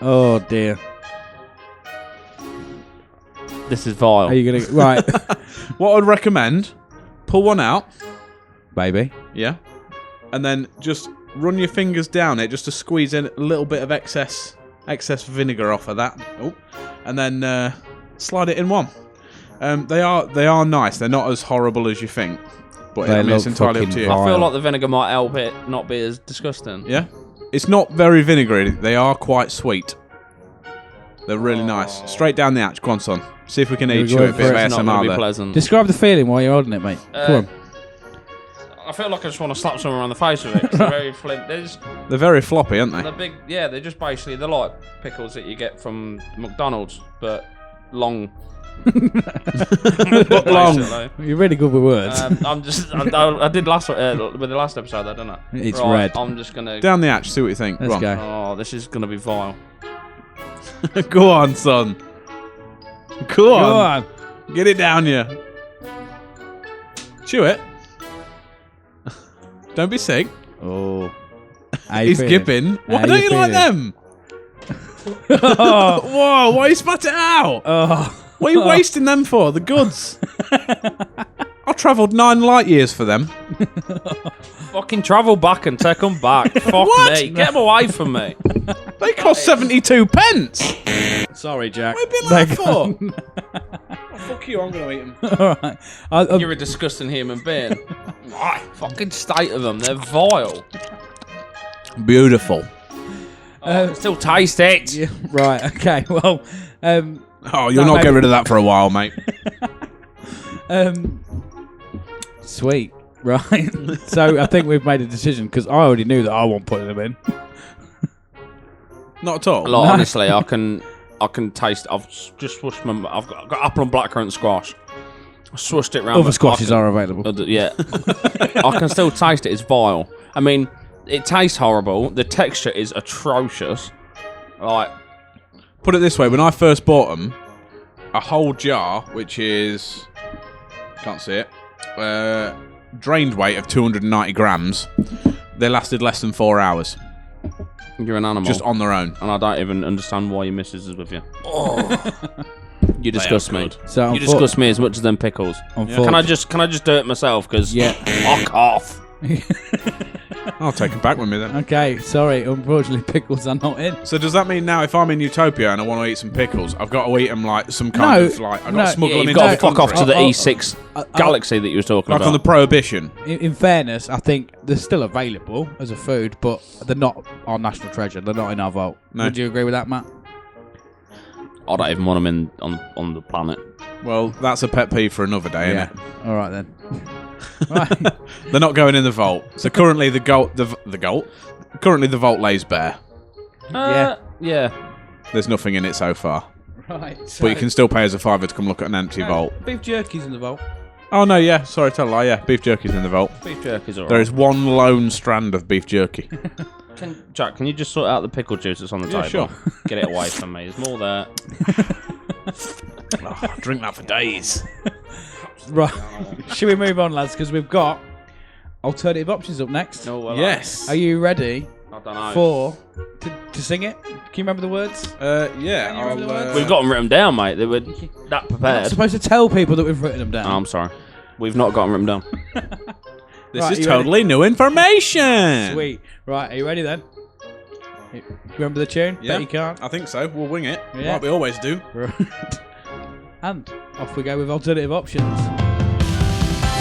Oh dear. This is vile. Are you gonna right, What I'd recommend, pull one out, baby? yeah, and then just run your fingers down it just to squeeze in a little bit of excess vinegar off of that. Oh, and then slide it in one. They are nice. They're not as horrible as you think, but They I mean, it's look entirely up fucking to you. vile. I feel like the vinegar might help it not be as disgusting. Yeah, it's not very vinegary. They are quite sweet. They're really nice. Straight down the hatch. Go on, son. See if we can eat you a bit of It's not going to ASMR be there. pleasant. Describe the feeling while you're holding it, mate. Come on. I feel like I just want to slap someone around the face with it. 'Cause they're very flint. They're very floppy, aren't they? They're big. Yeah, they're just basically they're like pickles that you get from McDonald's, but long But long. Basically. You're really good with words. I did last with the last episode, though, didn't I? It's Right, red. I'm just gonna. Down the hatch, see what you think. Let's go. Oh, this is gonna be vile. Go on, son. Go Go on. on. Get it down you. Chew it. Don't be sick. Oh. How you He's feeling? gipping. Why How don't you you like feeling? them? Whoa, why you spat it out? Oh. What are you wasting them for? The goods. I travelled 9 light years for them. Fucking travel back and take them back. Fuck What? me. Get them away from me. They cost 72 pence. Sorry, Jack. What have you been like for? Oh, fuck you, I'm going to eat them. All right. You're a disgusting human being. Fucking state of them. They're vile. Beautiful. I can still taste it. Yeah, right. Okay. Well. Oh, you'll not maybe- get rid of that for a while, mate. Sweet. Right. So I think we've made a decision because I already knew that I wasn't putting them in. Not at all. Like, honestly, I can taste. I've just swished my. I've got apple and blackcurrant squash. I swished it around. Other squashes are available. Yeah. I can still taste it. It's vile. I mean, it tastes horrible. The texture is atrocious. Like, Put it this way, when I first bought them, a whole jar, which is... Can't see it. Drained weight of 290 grams. They lasted less than 4 hours. you're an animal. Just on their own. And I don't even understand why your missus is with you. You disgust me. So You disgust me as much as them pickles. Can I just do it myself? Because Yeah. fuck off. I'll take them back with me then. Okay. Sorry. Unfortunately, pickles are not in. So does that mean now if I'm in Utopia and I want to eat some pickles, I've got to eat them like some kind of like... I've got to smuggle them You've into got the to fuck off country? to the E6 galaxy that you were talking Like about. on the Prohibition. In fairness, I think they're still available as a food, but they're not our national treasure. They're not in our vault. No. Would you agree with that, Matt? I don't even want them on the planet. Well, that's a pet peeve for another day, Yeah. isn't it? All right then. Right. They're not going in the vault. So currently the vault. Currently the vault lays bare. Yeah. There's nothing in it so far. Right. But you can still pay us a £5 to come look at an empty vault. Beef jerky's in the vault. Oh no, yeah. Sorry, tell a lie. Yeah, beef jerky's in the vault. Beef jerky's alright. There is one lone strand of beef jerky. Jack, can you just sort out the pickle juice that's on the Yeah, table? sure. Get it away from me. There's more there. Oh, I drink that for days. Right. Should we move on, lads? Because we've got alternative options up next. No, well, Yes. Are you ready I don't know. for to sing it? Can you remember the words? Yeah. Can you remember the words? We've got them written down, mate. They were that We're not prepared. supposed to tell people that we've written them down. Oh, I'm sorry. We've not got them written down. This Right, is you totally new information. Sweet. Right, are you ready then? Remember the tune? Yeah. Bet you can't. I think so. We'll wing it. Yeah. Like we always do. Right. And off we go with alternative options.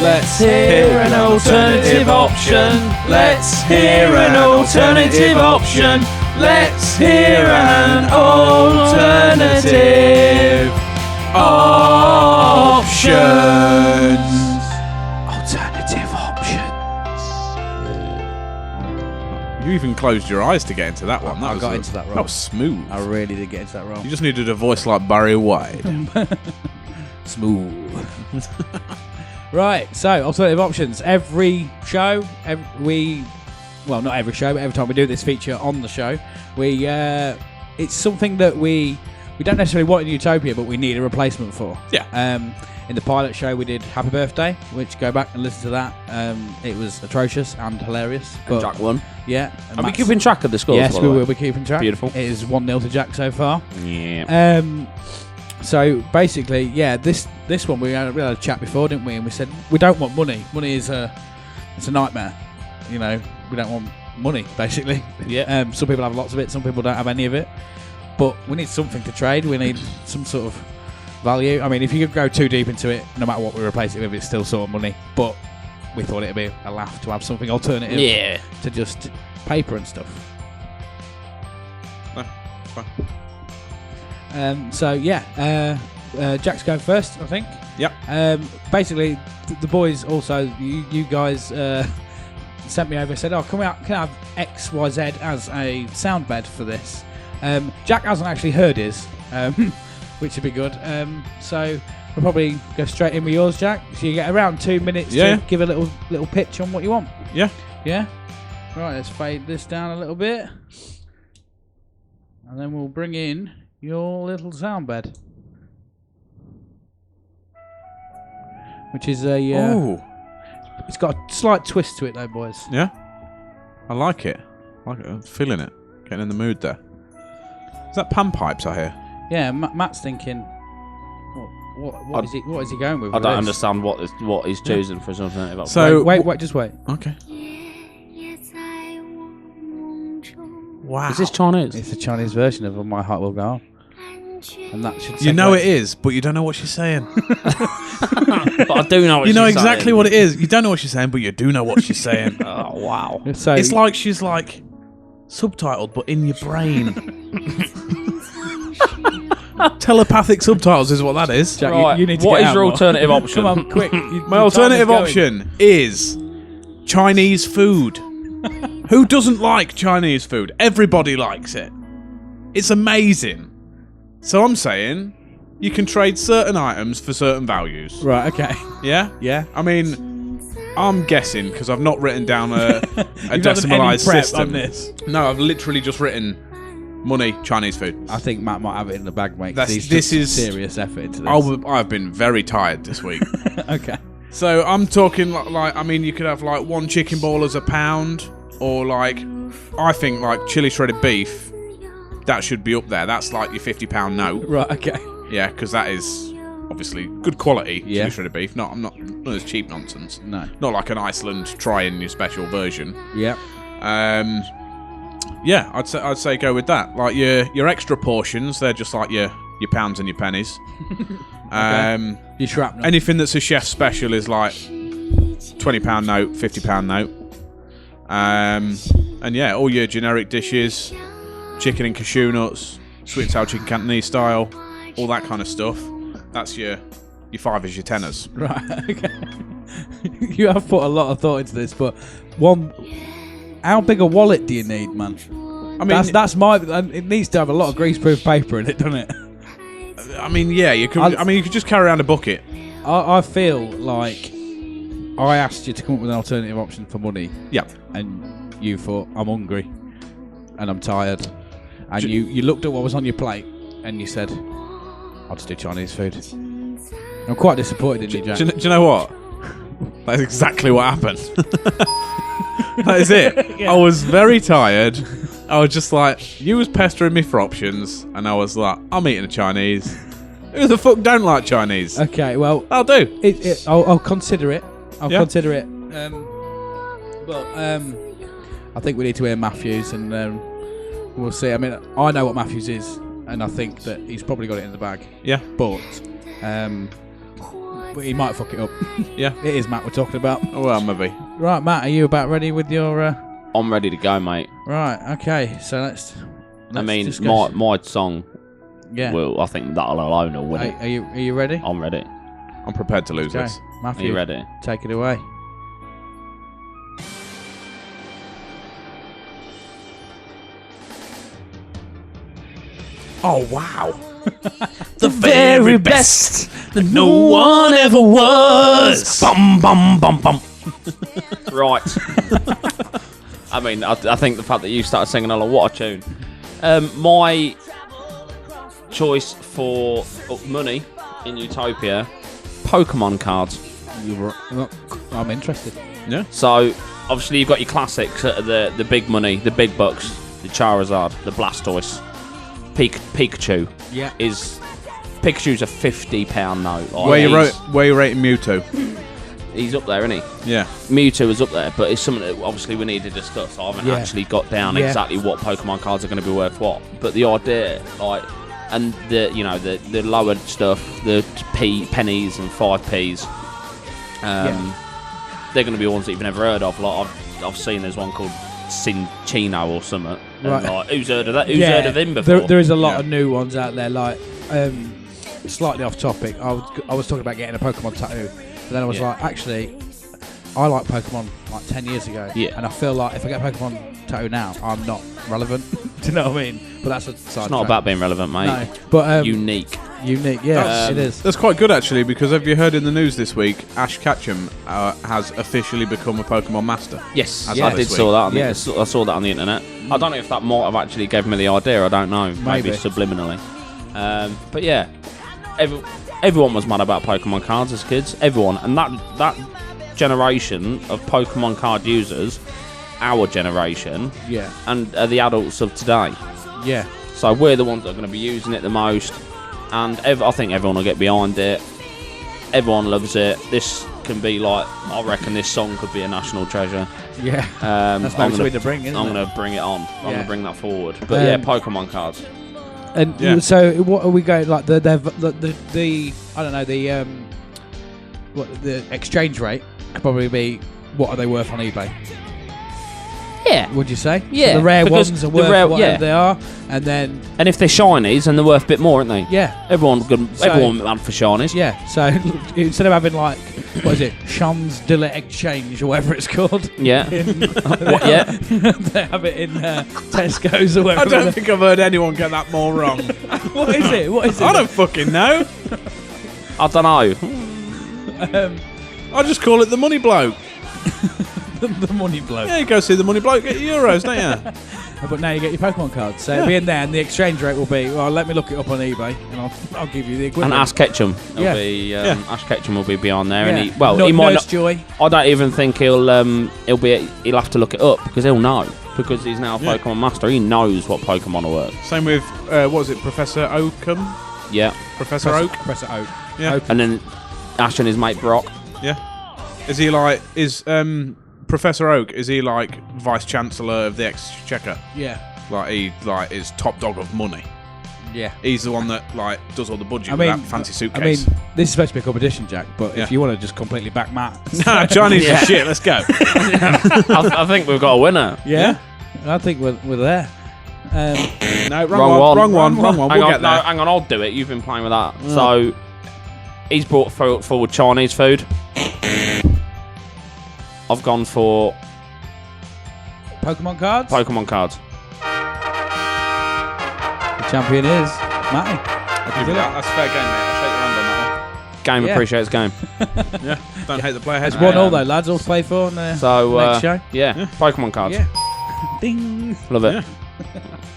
Let's hear an alternative option. Let's hear an alternative option. Let's hear an alternative option. Alternative options. You even closed your eyes to get into that one. I got into that role. That was smooth. I really did get into that role. You just needed a voice like Barry White. Smooth. Right, so alternative options. Every show, well, not every show, but every time we do this feature on the show, it's something that we don't necessarily want in Utopia, but we need a replacement for. Yeah. In the pilot show, we did Happy Birthday, which go back and listen to that. It was atrocious and hilarious. But Jack won. yeah. Are we keeping track of the scores? Yes, by we the way? will be keeping track. Beautiful. It is 1-0 to Jack so far. Yeah. So basically, yeah, this one we had a chat before, didn't we? And we said we don't want money. Money is it's a nightmare. You know, we don't want money basically. Yeah. Some people have lots of it. Some people don't have any of it. But we need something to trade. We need some sort of value. I mean, if you could go too deep into it, no matter what we replace it with, it's still sort of money. But we thought it'd be a laugh to have something alternative Yeah. to just paper and stuff. No, it's fine. So yeah, Jack's going first, I think. Yep. Basically, the boys also, you guys sent me over. Said, "Oh, can I have X, Y, Z as a sound bed for this?" Jack hasn't actually heard his, which would be good. So we'll probably go straight in with yours, Jack. So you get around 2 minutes to give a little pitch on what you want. Yeah. Yeah? Right, let's fade this down a little bit. And then we'll bring in your little sound bed. Which is a... it's got a slight twist to it though, boys. Yeah. I like it. I'm feeling it. Getting in the mood there. Is that panpipes I hear? Yeah, Matt's thinking... What is he going with? I don't understand what he's choosing for his alternative option. So wait, just wait. Okay. Wow. Is this Chinese? It's a Chinese version of My Heart Will Go On. And that should You know it is, but you don't know what she's saying. But I do know what You know she's exactly saying. what it is. You don't know what she's saying, but you do know what she's saying. Oh, wow. So It's like she's like subtitled, but in your brain. Telepathic subtitles is what that is. Jack, Right, you need to what get is out your more. alternative option? Come on, quick. My alternative option is Chinese food. Who doesn't like Chinese food? Everybody likes it. It's amazing. So I'm saying you can trade certain items for certain values. Right, okay. Yeah? Yeah. I mean, I'm guessing because I've not written down a You've not done any decimalized prep system. on this. No, I've literally just written money, Chinese food. I think Matt might have it in the bag, mate. 'cause This he's put is serious effort into this. I've been very tired this week. Okay. So I'm talking like I mean, you could have like one chicken ball as £1, or like I think like chili shredded beef. That should be up there. That's like your £50 note. Right, okay. Yeah, because that is obviously good quality Yeah. chili shredded beef. I'm not as cheap nonsense. No. Not like an Iceland trying your special version. Yeah. Yeah, I'd say go with that. Like your extra portions, they're just like your pounds and your pennies. Your shrapnel. Anything that's a chef special is like £20 note, £50 note. And yeah, all your generic dishes, chicken and cashew nuts, sweet and sour chicken Cantonese style, all that kind of stuff. That's your fivers, your tenors. Right, okay. You have put a lot of thought into this, but how big a wallet do you need, man? I mean, that's my. It needs to have a lot of greaseproof paper in it, doesn't it? I mean, yeah, you could. You could just carry around a bucket. I feel like I asked you to come up with an alternative option for money. Yeah. And you thought, I'm hungry and I'm tired. And you looked at what was on your plate and you said, I'll just do Chinese food. I'm quite disappointed in you, Jack. Do you know what? That's exactly what happened. That is it. Yeah. I was very tired. I was just like, you was pestering me for options, and I was like, I'm eating a Chinese. Who the fuck don't like Chinese? Okay, well, I'll do. I'll consider it. I'll Yeah. consider it. But I think we need to hear Matthews, and we'll see. I mean, I know what Matthews is, and I think that he's probably got it in the bag. Yeah. But he might fuck it up. Yeah. It is Matt we're talking about. Oh, well, maybe. Right, Matt, are you about ready with your... I'm ready to go, mate. Right, okay, so let's I mean, discuss. my song. Yeah. Well, I think that'll alone will win it. Are you ready? I'm ready. I'm prepared to lose Okay, this. Are Matthew, you ready? take it away. Oh, wow. The very best that no one ever was. Bum bum bum bum. Right. I mean, I think the fact that you started singing along, what a tune. My choice for money in Utopia, Pokemon cards. I'm interested. Yeah. So obviously you've got your classics, the big money, the big bucks, the Charizard, the Blastoise, Pikachu. Yeah. Pikachu's a £50 note. Like, Where you rating Mewtwo? He's up there, isn't he? Yeah. Mewtwo is up there, but it's something that obviously we need to discuss. I haven't Yeah. actually got down Yeah. exactly what Pokemon cards are going to be worth what, but the idea, like, and the lower stuff, the pennies and 5p's, they're going to be ones that you've never heard of. Like I've seen there's one called Cinchino or something. And Right. like, who's heard of that? Who's heard of him before? There is a lot of new ones out there. Like, slightly off topic, I was talking about getting a Pokemon tattoo, but then I was like, actually, I like Pokemon like 10 years ago, and I feel like if I get a Pokemon tattoo now, I'm not relevant. Do you know what I mean? But that's a side It's not track. about being relevant, mate. No, but Unique. Unique, yeah, it is. That's quite good actually, because have you heard in the news this week? Ash Ketchum has officially become a Pokemon master. Yes, As I of did this saw week. that. On Yes. I saw that on the internet. I don't know if that might have actually gave me the idea. I don't know. Maybe Maybe. subliminally. But yeah, everyone was mad about Pokemon cards as kids. Everyone, and that generation of Pokemon card users, our generation, Yeah, and the adults of today. yeah. So we're the ones that are going to be using it the most, and I think everyone will get behind it. Everyone loves it. This can be like, I reckon this song could be a national treasure. Yeah, that's I'm no gonna- way to bring, isn't I'm it? going to bring it on. I'm going Yeah. to bring that forward. But yeah, Pokemon cards. And Yeah. so, what are we going like? The I don't know the exchange rate could probably be what are they worth on eBay? Yeah. Would you say? Yeah, So the rare because ones are the worth rare- whatever yeah. they are, and then And if they're shinies, then they're worth a bit more, aren't they? yeah, Everyone mad for shinies. yeah. So instead of having like what is it, Sean's Dilla Exchange or whatever it's called, Yeah. What, yeah. they have it in Tesco's or I whatever. don't think I've heard anyone get that more wrong. What is it? What is it? I don't fucking know. I don't know. I just call it the money bloke. the money bloke. Yeah, you go see the money bloke, get your euros, don't you? But now you get your Pokemon cards. So it'll be in there, and the exchange rate will be. Well, let me look it up on eBay, and I'll give you the And equivalent. Ash Ketchum. Yeah. Ash Ketchum will be beyond there, Yeah. and he might Nurse not. Joy. I don't even think he'll have to look it up because he'll know because he's now a Yeah. Pokemon master. He knows what Pokemon are worth. Same with, what was it, Professor Oakham? Yeah. Professor Oak? Professor Oak. Yeah. And then Ash and his mate Brock. Yeah. Professor Oak, is he like Vice Chancellor of the Exchequer? Yeah. Like he is top dog of money. Yeah. He's the one that like does all the budget I with mean, that fancy I suitcase. mean, this is supposed to be a competition, Jack. But Yeah. if you want to just completely back Matt, Nah, Chinese Yeah. is shit. Let's go. I think we've got a winner. yeah, I think we're there. No, Wrong one. Wrong one. Hang We'll on, get there. no, hang on, I'll do it. You've been playing with that. So he's brought forward Chinese food. I've gone for Pokemon cards. Pokemon cards. The champion is Matty. I'll give you that. That's a fair game, mate. I'll shake your hand on that Game Yeah. appreciates game. one. Yeah. Don't hate the player head. It's 1-1 though, lads. All to play for on the So next show. yeah, Pokemon cards. Yeah. Ding. Love it.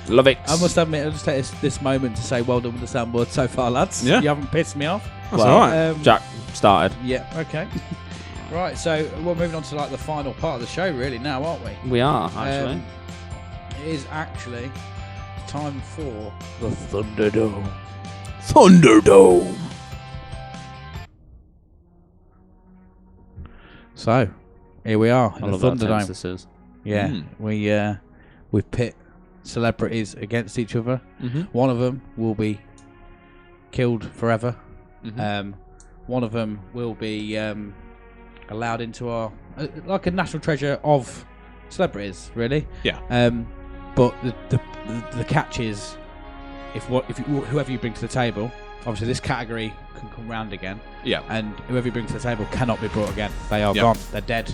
Love it. I must admit, I'll just take this moment to say well done with the soundboard so far, lads. Yeah. You haven't pissed me off. That's all right. Jack started. Yeah. Okay. Right. So we're moving on to like the final part of the show, really now, aren't we? We are actually. It is actually time for the Thunderdome. Thunderdome. So here we are I in the love how tense Thunderdome. this is. Yeah, we pit celebrities against each other. Mm-hmm. One of them will be killed forever. Mm-hmm. One of them will be allowed into our like a national treasure of celebrities, really. Yeah. But the catch is whoever you bring to the table. Obviously, this category can come round again. Yeah. And whoever you bring to the table cannot be brought again. They are Yeah. gone. They're dead.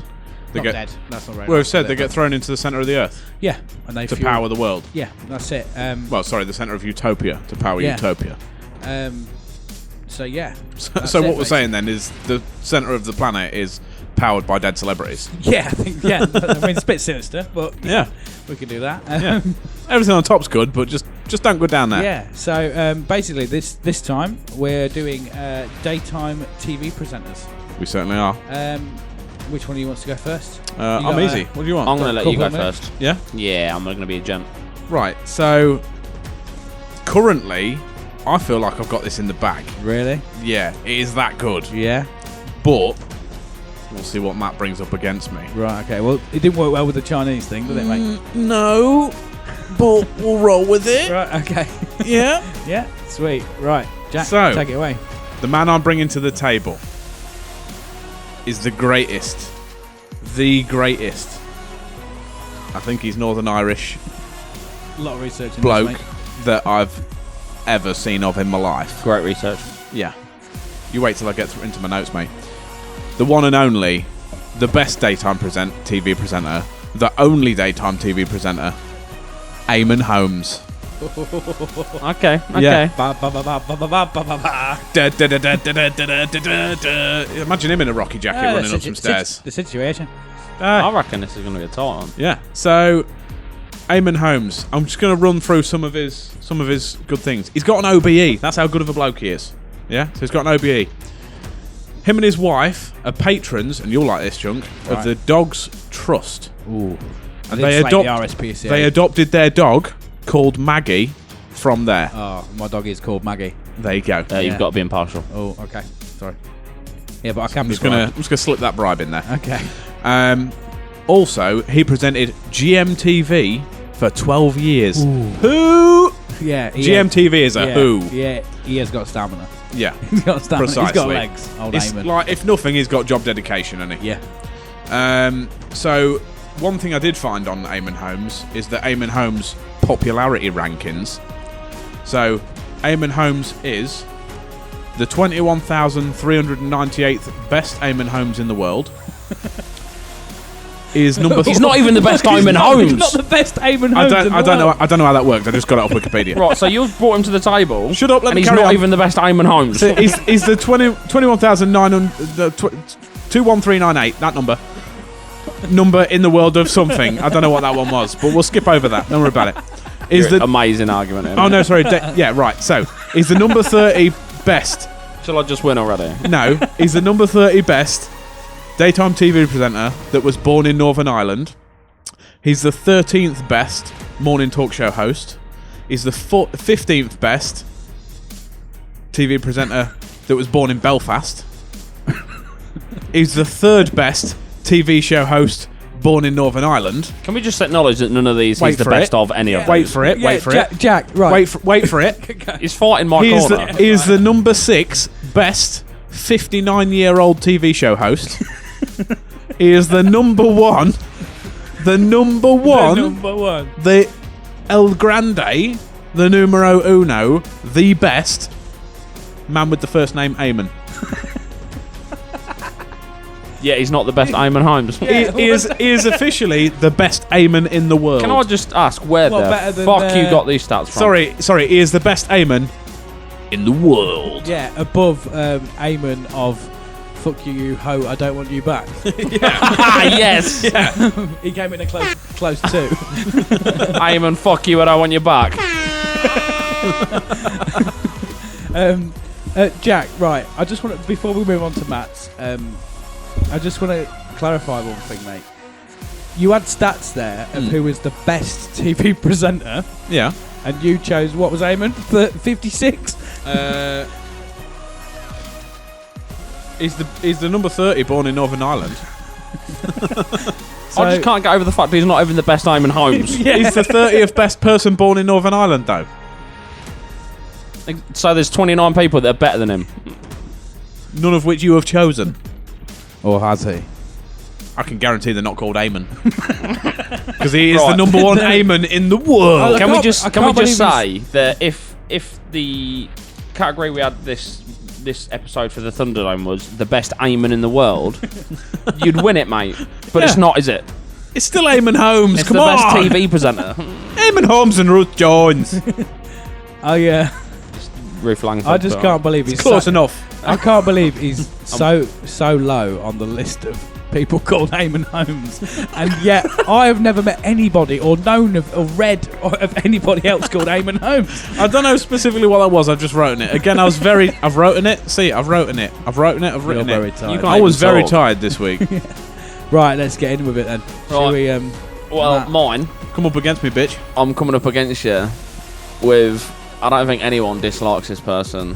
They Not get- dead. That's not right. Well, we've said they get thrown into the centre of the earth Yeah, and they to fuel- power the world. Yeah, that's it. Well, sorry, the centre of Utopia to power Yeah. Utopia. So yeah. So That's what it, we're mate. saything then is the centre of the planet is powered by dead celebrities. Yeah, I think I mean it's a bit sinister, but Yeah. we can do that. Yeah. Everything on top's good, but just don't go down there. Yeah. So basically, this time we're doing daytime TV presenters. We certainly are. Which one of you wants to go first? I'm got easy. What do you want? I'm gonna let you go Couple of minutes. first. Yeah? Yeah, I'm gonna be a gent. Right. So currently, I feel like I've got this in the bag. Really? Yeah, it is that good. Yeah. But we'll see what Matt brings up against me. Right. Okay. Well, it didn't work well with the Chinese thing, did it, mate? No, but we'll roll with it. Right. Okay. Yeah. Yeah. Sweet. Right. Jack, So- take it away. The man I'm bringing to the table is the greatest. The greatest. I think he's Northern Irish A lot of research. In bloke This, mate. that I've ever seen of in my life. Great research. Yeah. You wait till I get into my notes, mate. The one and only, the best daytime TV presenter, the only daytime TV presenter, Eamon Holmes. Okay. Yeah. Ba, ba, ba, ba, ba, ba, ba, ba, ba. Da, da, da, da, da, da, da, da, da, da. Imagine him in a rocky jacket Yeah, running the up some stairs. The situation. I reckon this is going to be a tight one. Yeah. So, Eamon Holmes. I'm just going to run through some of his good things. He's got an OBE. That's how good of a bloke he is. Yeah. So he's got an OBE. Him and his wife are patrons, and you'll like this, Chunk, of Right. the Dogs Trust. Ooh. And they adopted their dog called Maggie from there. Oh, my dog is called Maggie. There you go. You've got to be impartial. Oh, okay. Sorry. Yeah, but I can I'm be just gonna slip that bribe in there. Okay. Also, he presented GMTV for 12 years. Ooh. Who? Yeah. GMTV is a who. Yeah, he has got stamina. Yeah. He's got stamina. Precisely. He's got legs. Old It's Eamon. like, if nothing, he's got job dedication, hasn't he? Yeah. So, one thing I did find on Eamon Holmes is that Eamon Holmes' popularity rankings. So, Eamon Holmes is the 21,398th best Eamon Holmes in the world. Is number. He's not even the best Eamon Holmes. He's not the best Eamon Holmes. I don't know how that works. I just got it off Wikipedia. Right, so you've brought him to the table. Shut up. Let and me he's carry not on. even the best Eamon Holmes. So he's the 21,900, 21398. That number in the world of something. I don't know what that one was, but we'll skip over that. Don't worry about it. Is the amazing argument. Isn't oh it? no, sorry. Yeah, right. So he's the number 30 best. Shall I just win already? No, he's the number 30 best daytime TV presenter that was born in Northern Ireland. He's the 13th best morning talk show host. He's the 15th best TV presenter that was born in Belfast. He's the 3rd best TV show host born in Northern Ireland. Can we just acknowledge that none of these Wait he's the for best it. of any of Wait these? for it. Wait for it. Jack, right. Wait for it. He's fighting my He corner. is the number 6 best 59-year-old TV show host. He is the number 1. The number one. The El Grande. The numero uno. The best man with the first name Eamon. Yeah, he's not the best Eamon Holmes. He is officially the best Eamon in the world. Can I just ask where Well, the better than, fuck you got these stats from? Sorry, he is the best Eamon in the world. Yeah, above Eamon of fuck you, ho, I don't want you back. Yes. He came in a close two. Eamon, fuck you, I don't want you back. Jack, right, I just want to, before we move on to Matt's, I just want to clarify one thing, mate. You had stats there of who was the best TV presenter, Yeah. and you chose, what was Eamon? 56? He's the number 30 born in Northern Ireland. I just can't get over the fact that he's not even the best Eamon Holmes. Yeah. He's the 30th best person born in Northern Ireland, though. So there's 29 people that are better than him. None of which you have chosen. Or has he? I can guarantee they're not called Eamon. Because he is Right. the number 1 Eamon in the world. Can we can't- just I can we can't just believe say that if the category we had this episode for the Thunderdome was the best Eamon in the world, you'd win it, mate. But it's Yeah. not, is it? It's still Eamon Holmes. It's Come the on. best TV presenter. Eamon Holmes and Ruth Jones. Oh, yeah. Ruth Langford. I just but- can't believe he's Close enough. I can't believe he's so low on the list of people called Eamon Holmes, and yet I have never met anybody or known of or read of anybody else called Eamon Holmes. I don't know specifically what that was. I've just written it. Again, I've written it. See, I've written it. I've written it. You're very tired. You can't I was even very talk. tired this week. Right, let's get in with it then. Shall we? Well, Matt. mine. Come up against me, bitch. I'm coming up against you with. I don't think anyone dislikes this person,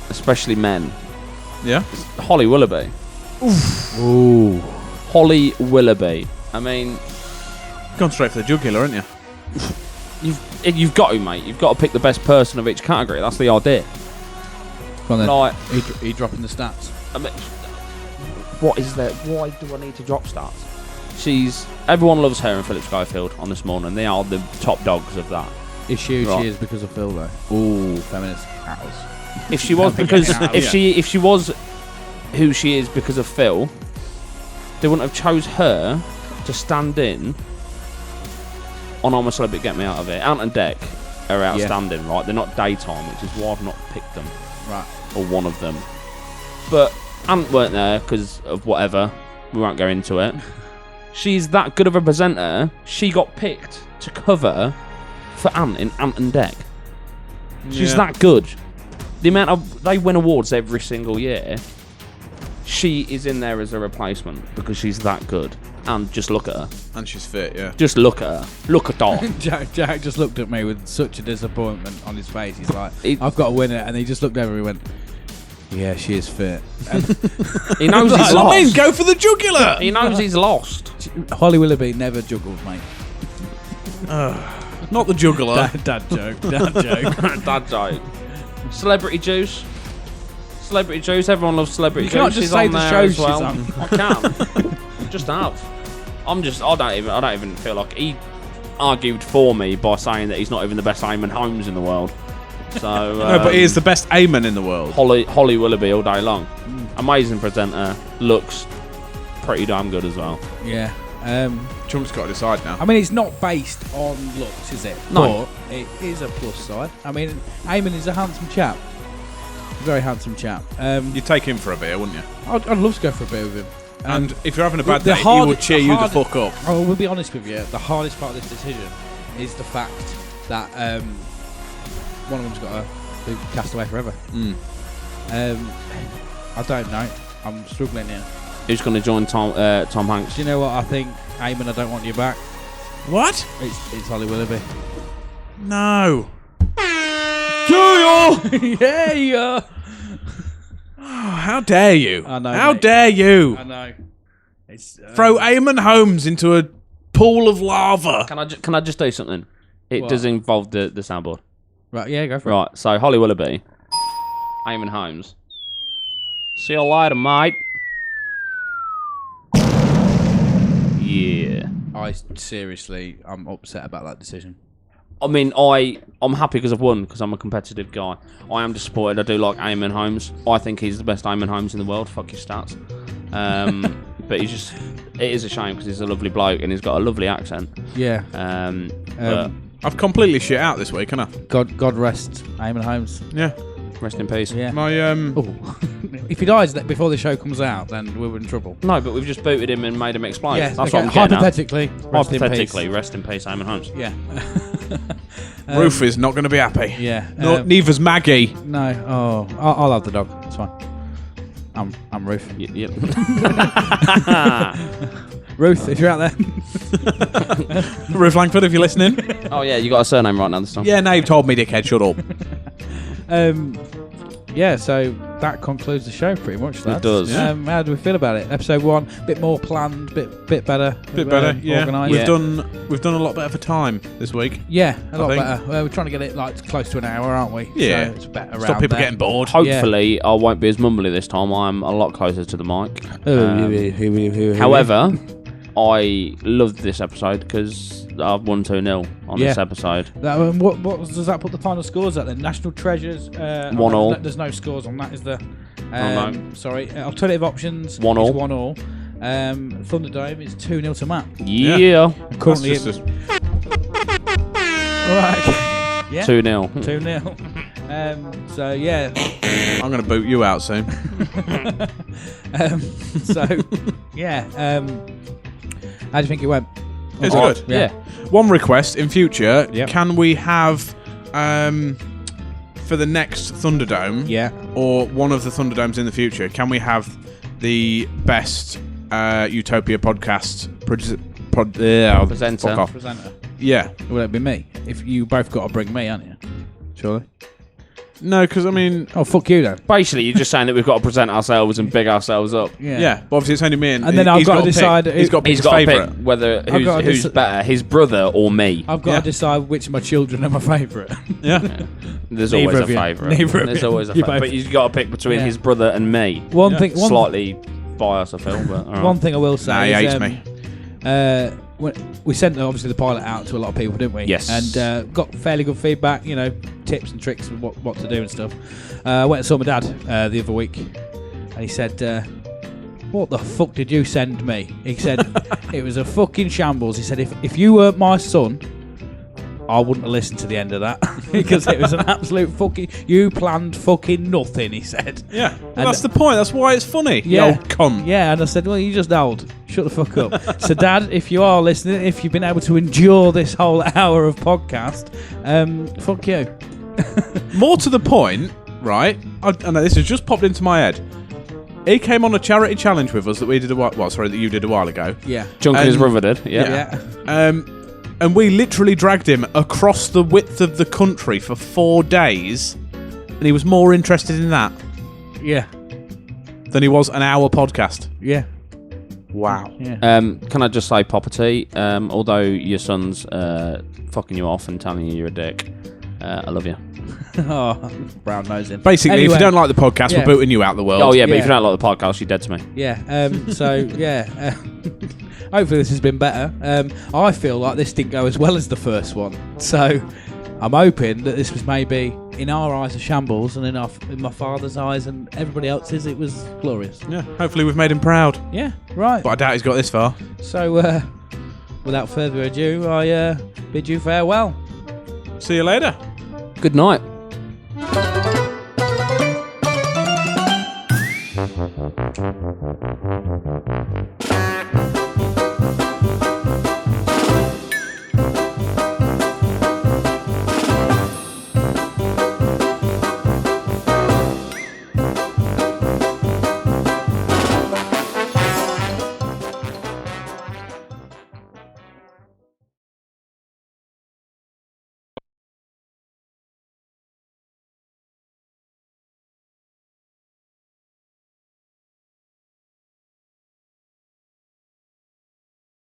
especially men. Yeah. Holly Willoughby. Ooh. Holly Willoughby. I mean, Gone straight for the jugular, aren't you? you've got to, mate. You've got to pick the best person of each category. That's the idea. Go on then. Like, He dropping the stats. I mean, what is there? Why do I need to drop stats? Everyone loves her and Philip Schofield on This Morning. They are the top dogs of that. Is she who Right. she is because of Phil though? Ooh, feminist cows. If she was because if she was who she is because of Phil, they wouldn't have chose her to stand in on I'm a Celebrity, Get Me Out of It. Ant and Dec are outstanding, right? They're not daytime, which is why I've not picked them. Right. Or one of them. But Ant weren't there because of whatever. We won't go into it. She's that good of a presenter. She got picked to cover for Ant in Ant and Dec. She's that good. The amount of they win awards every single year. She is in there as a replacement because she's that good. And just look at her. And she's fit, yeah. Just look at her. Look at her. Jack just looked at me with such a disappointment on his face. He's like, He- I've got to win it. And he just looked over and he went, yeah, she is fit. He knows he's That's what I mean, lost. go for the jugular! He knows he's lost. Holly Willoughby never juggled, mate. Not the jugular. Dad joke. Dad joke. Dad joke. Celebrity Juice. Celebrity Juice. Everyone loves Celebrity You Juice. can't just She's say on the there show as she's well. on. I can. Just have. I don't even feel like he argued for me by saying that he's not even the best Eamon Holmes in the world. So No, but he is the best Eamon in the world. Holly Willoughby all day long. Amazing presenter. Looks pretty damn good as well. Yeah. Trump's got to decide now. I mean, it's not based on looks, is it? No. But it is a plus side. I mean, Eamon is a handsome chap. Very handsome chap. You'd take him for a beer, wouldn't you? I'd love to go for a beer with him. And if you're having a bad the day, hard- he would cheer the you the hard- fuck up. I will be honest with you. The hardest part of this decision is the fact that one of them's got to be cast away forever. I don't know. I'm struggling here. Who's going to join Tom Hanks? Do you know what? I think Eamon, I don't want you back. What? It's Holly Willoughby. No. Yeah, yeah. Oh, how dare you? I know, How mate. dare you? I know. It's Throw Eamon Holmes into a pool of lava. Can I just do something? It What? does involve the soundboard. right. Yeah, go for it. Right, so Holly Willoughby, Eamon Holmes. See you later, mate. Yeah. I'm upset about that decision. I mean, I'm happy because I've won because I'm a competitive guy. I am disappointed. I do like Eamon Holmes. I think he's the best Eamon Holmes in the world. Fuck your stats. But it is a shame because he's a lovely bloke and he's got a lovely accent. Yeah. But I've completely shit out this week, haven't I? God rest Eamon Holmes. Yeah. rest in peace. Yeah. My Oh. If he dies before the show comes out, then we're in trouble. No, but we've just booted him and made him explain. Yeah, That's okay. what I'm getting at. Hypothetically, Rest in peace, Eamon Holmes. Yeah. Ruth is not going to be happy. Yeah. Neither's Maggie. No. Oh, I'll have the dog. It's fine. I'm Ruth. Yep. Ruth, if you're out there. Ruth Langford, if you're listening. Oh yeah, you got a surname right now this time. Yeah, now you've told me, dickhead. Shut up. Yeah, so that concludes the show pretty much. It does. Yeah. How do we feel about it? Episode 1, bit more planned, bit better. Bit better, yeah. Organised. We've done a lot better for time this week. Yeah, a lot think. better. Well, we're trying to get it like close to an hour, aren't we? Yeah. So it's better around Stop people there. getting bored. Hopefully, I won't be as mumbly this time. I'm a lot closer to the mic. However, I loved this episode because I've won 2-0 on this episode. Does that put the final scores at then? National Treasures. 1-1. There's no scores on that, is there? no. Sorry. Alternative options. 1-1. Is 1-1. Thunderdome is 2-0 to Matt. Yeah. Currently, That's just Alright. Yeah. 2-0. 2-0. So yeah. I'm going to boot you out soon. So yeah. How do you think it went? It's Oh, good. Yeah. One request in future: Yep. can we have for the next Thunderdome, Yeah. or one of the Thunderdomes in the future? Can we have the best Utopia podcast Presenter. fuck off. Presenter. Yeah. Will it be me? If you both got to bring me, aren't you? Surely. No, because I mean, Oh, fuck you then. Basically, you're just saying that we've got to present ourselves and big ourselves up. yeah. But obviously it's only me, And then I've he's got to pick. decide He's got to pick He's his got to favourite. pick whether got to who's better, his brother or me. I've got Yeah. to decide which of my children are my favourite. Yeah. There's Neither always a of you. favourite. Neither of There's you. always a You favourite. both- But you've got to pick between Yeah. his brother and me. One Yeah. thing. Slightly biased, I feel. But all right. One thing I will say Nah, he is, hates me. We sent obviously the pilot out to a lot of people, didn't we? Yes. And got fairly good feedback. You know, tips and tricks of what to do and stuff. I went and saw my dad the other week, and he said, "What the fuck did you send me?" He said, "It was a fucking shambles." He said, "If you weren't my son, I wouldn't have listened to the end of that because it was an absolute fucking. You planned fucking nothing, he said. Yeah, And- that's the point. That's why it's funny. Yeah. You old cunt. Yeah, and I said, well, you just old. Shut the fuck up. So, Dad, if you are listening, if you've been able to endure this whole hour of podcast, fuck you. More to the point, right? I know this has just popped into my head. He came on a charity challenge with us that we did that you did a while ago. Yeah. Junk and his And- brother did. Yeah. Yeah. And we literally dragged him across the width of the country for 4 days, and he was more interested in that Yeah. than he was an hour podcast. Yeah. Wow. Yeah. Can I just say, Papa T, although your son's fucking you off and telling you you're a dick, I love you. Oh, brown nosing. Basically, if Anyway, you don't like the podcast, yeah. we're booting you out the world. Oh, yeah, but Yeah. if you don't like the podcast, you're dead to me. Yeah. So yeah. Hopefully this has been better. I feel like this didn't go as well as the first one, so I'm hoping that this was maybe in our eyes a shambles, and in my father's eyes and everybody else's, it was glorious. Yeah, hopefully we've made him proud. Yeah. Right. But I doubt he's got this far. So without further ado, I bid you farewell. See you later. Good night.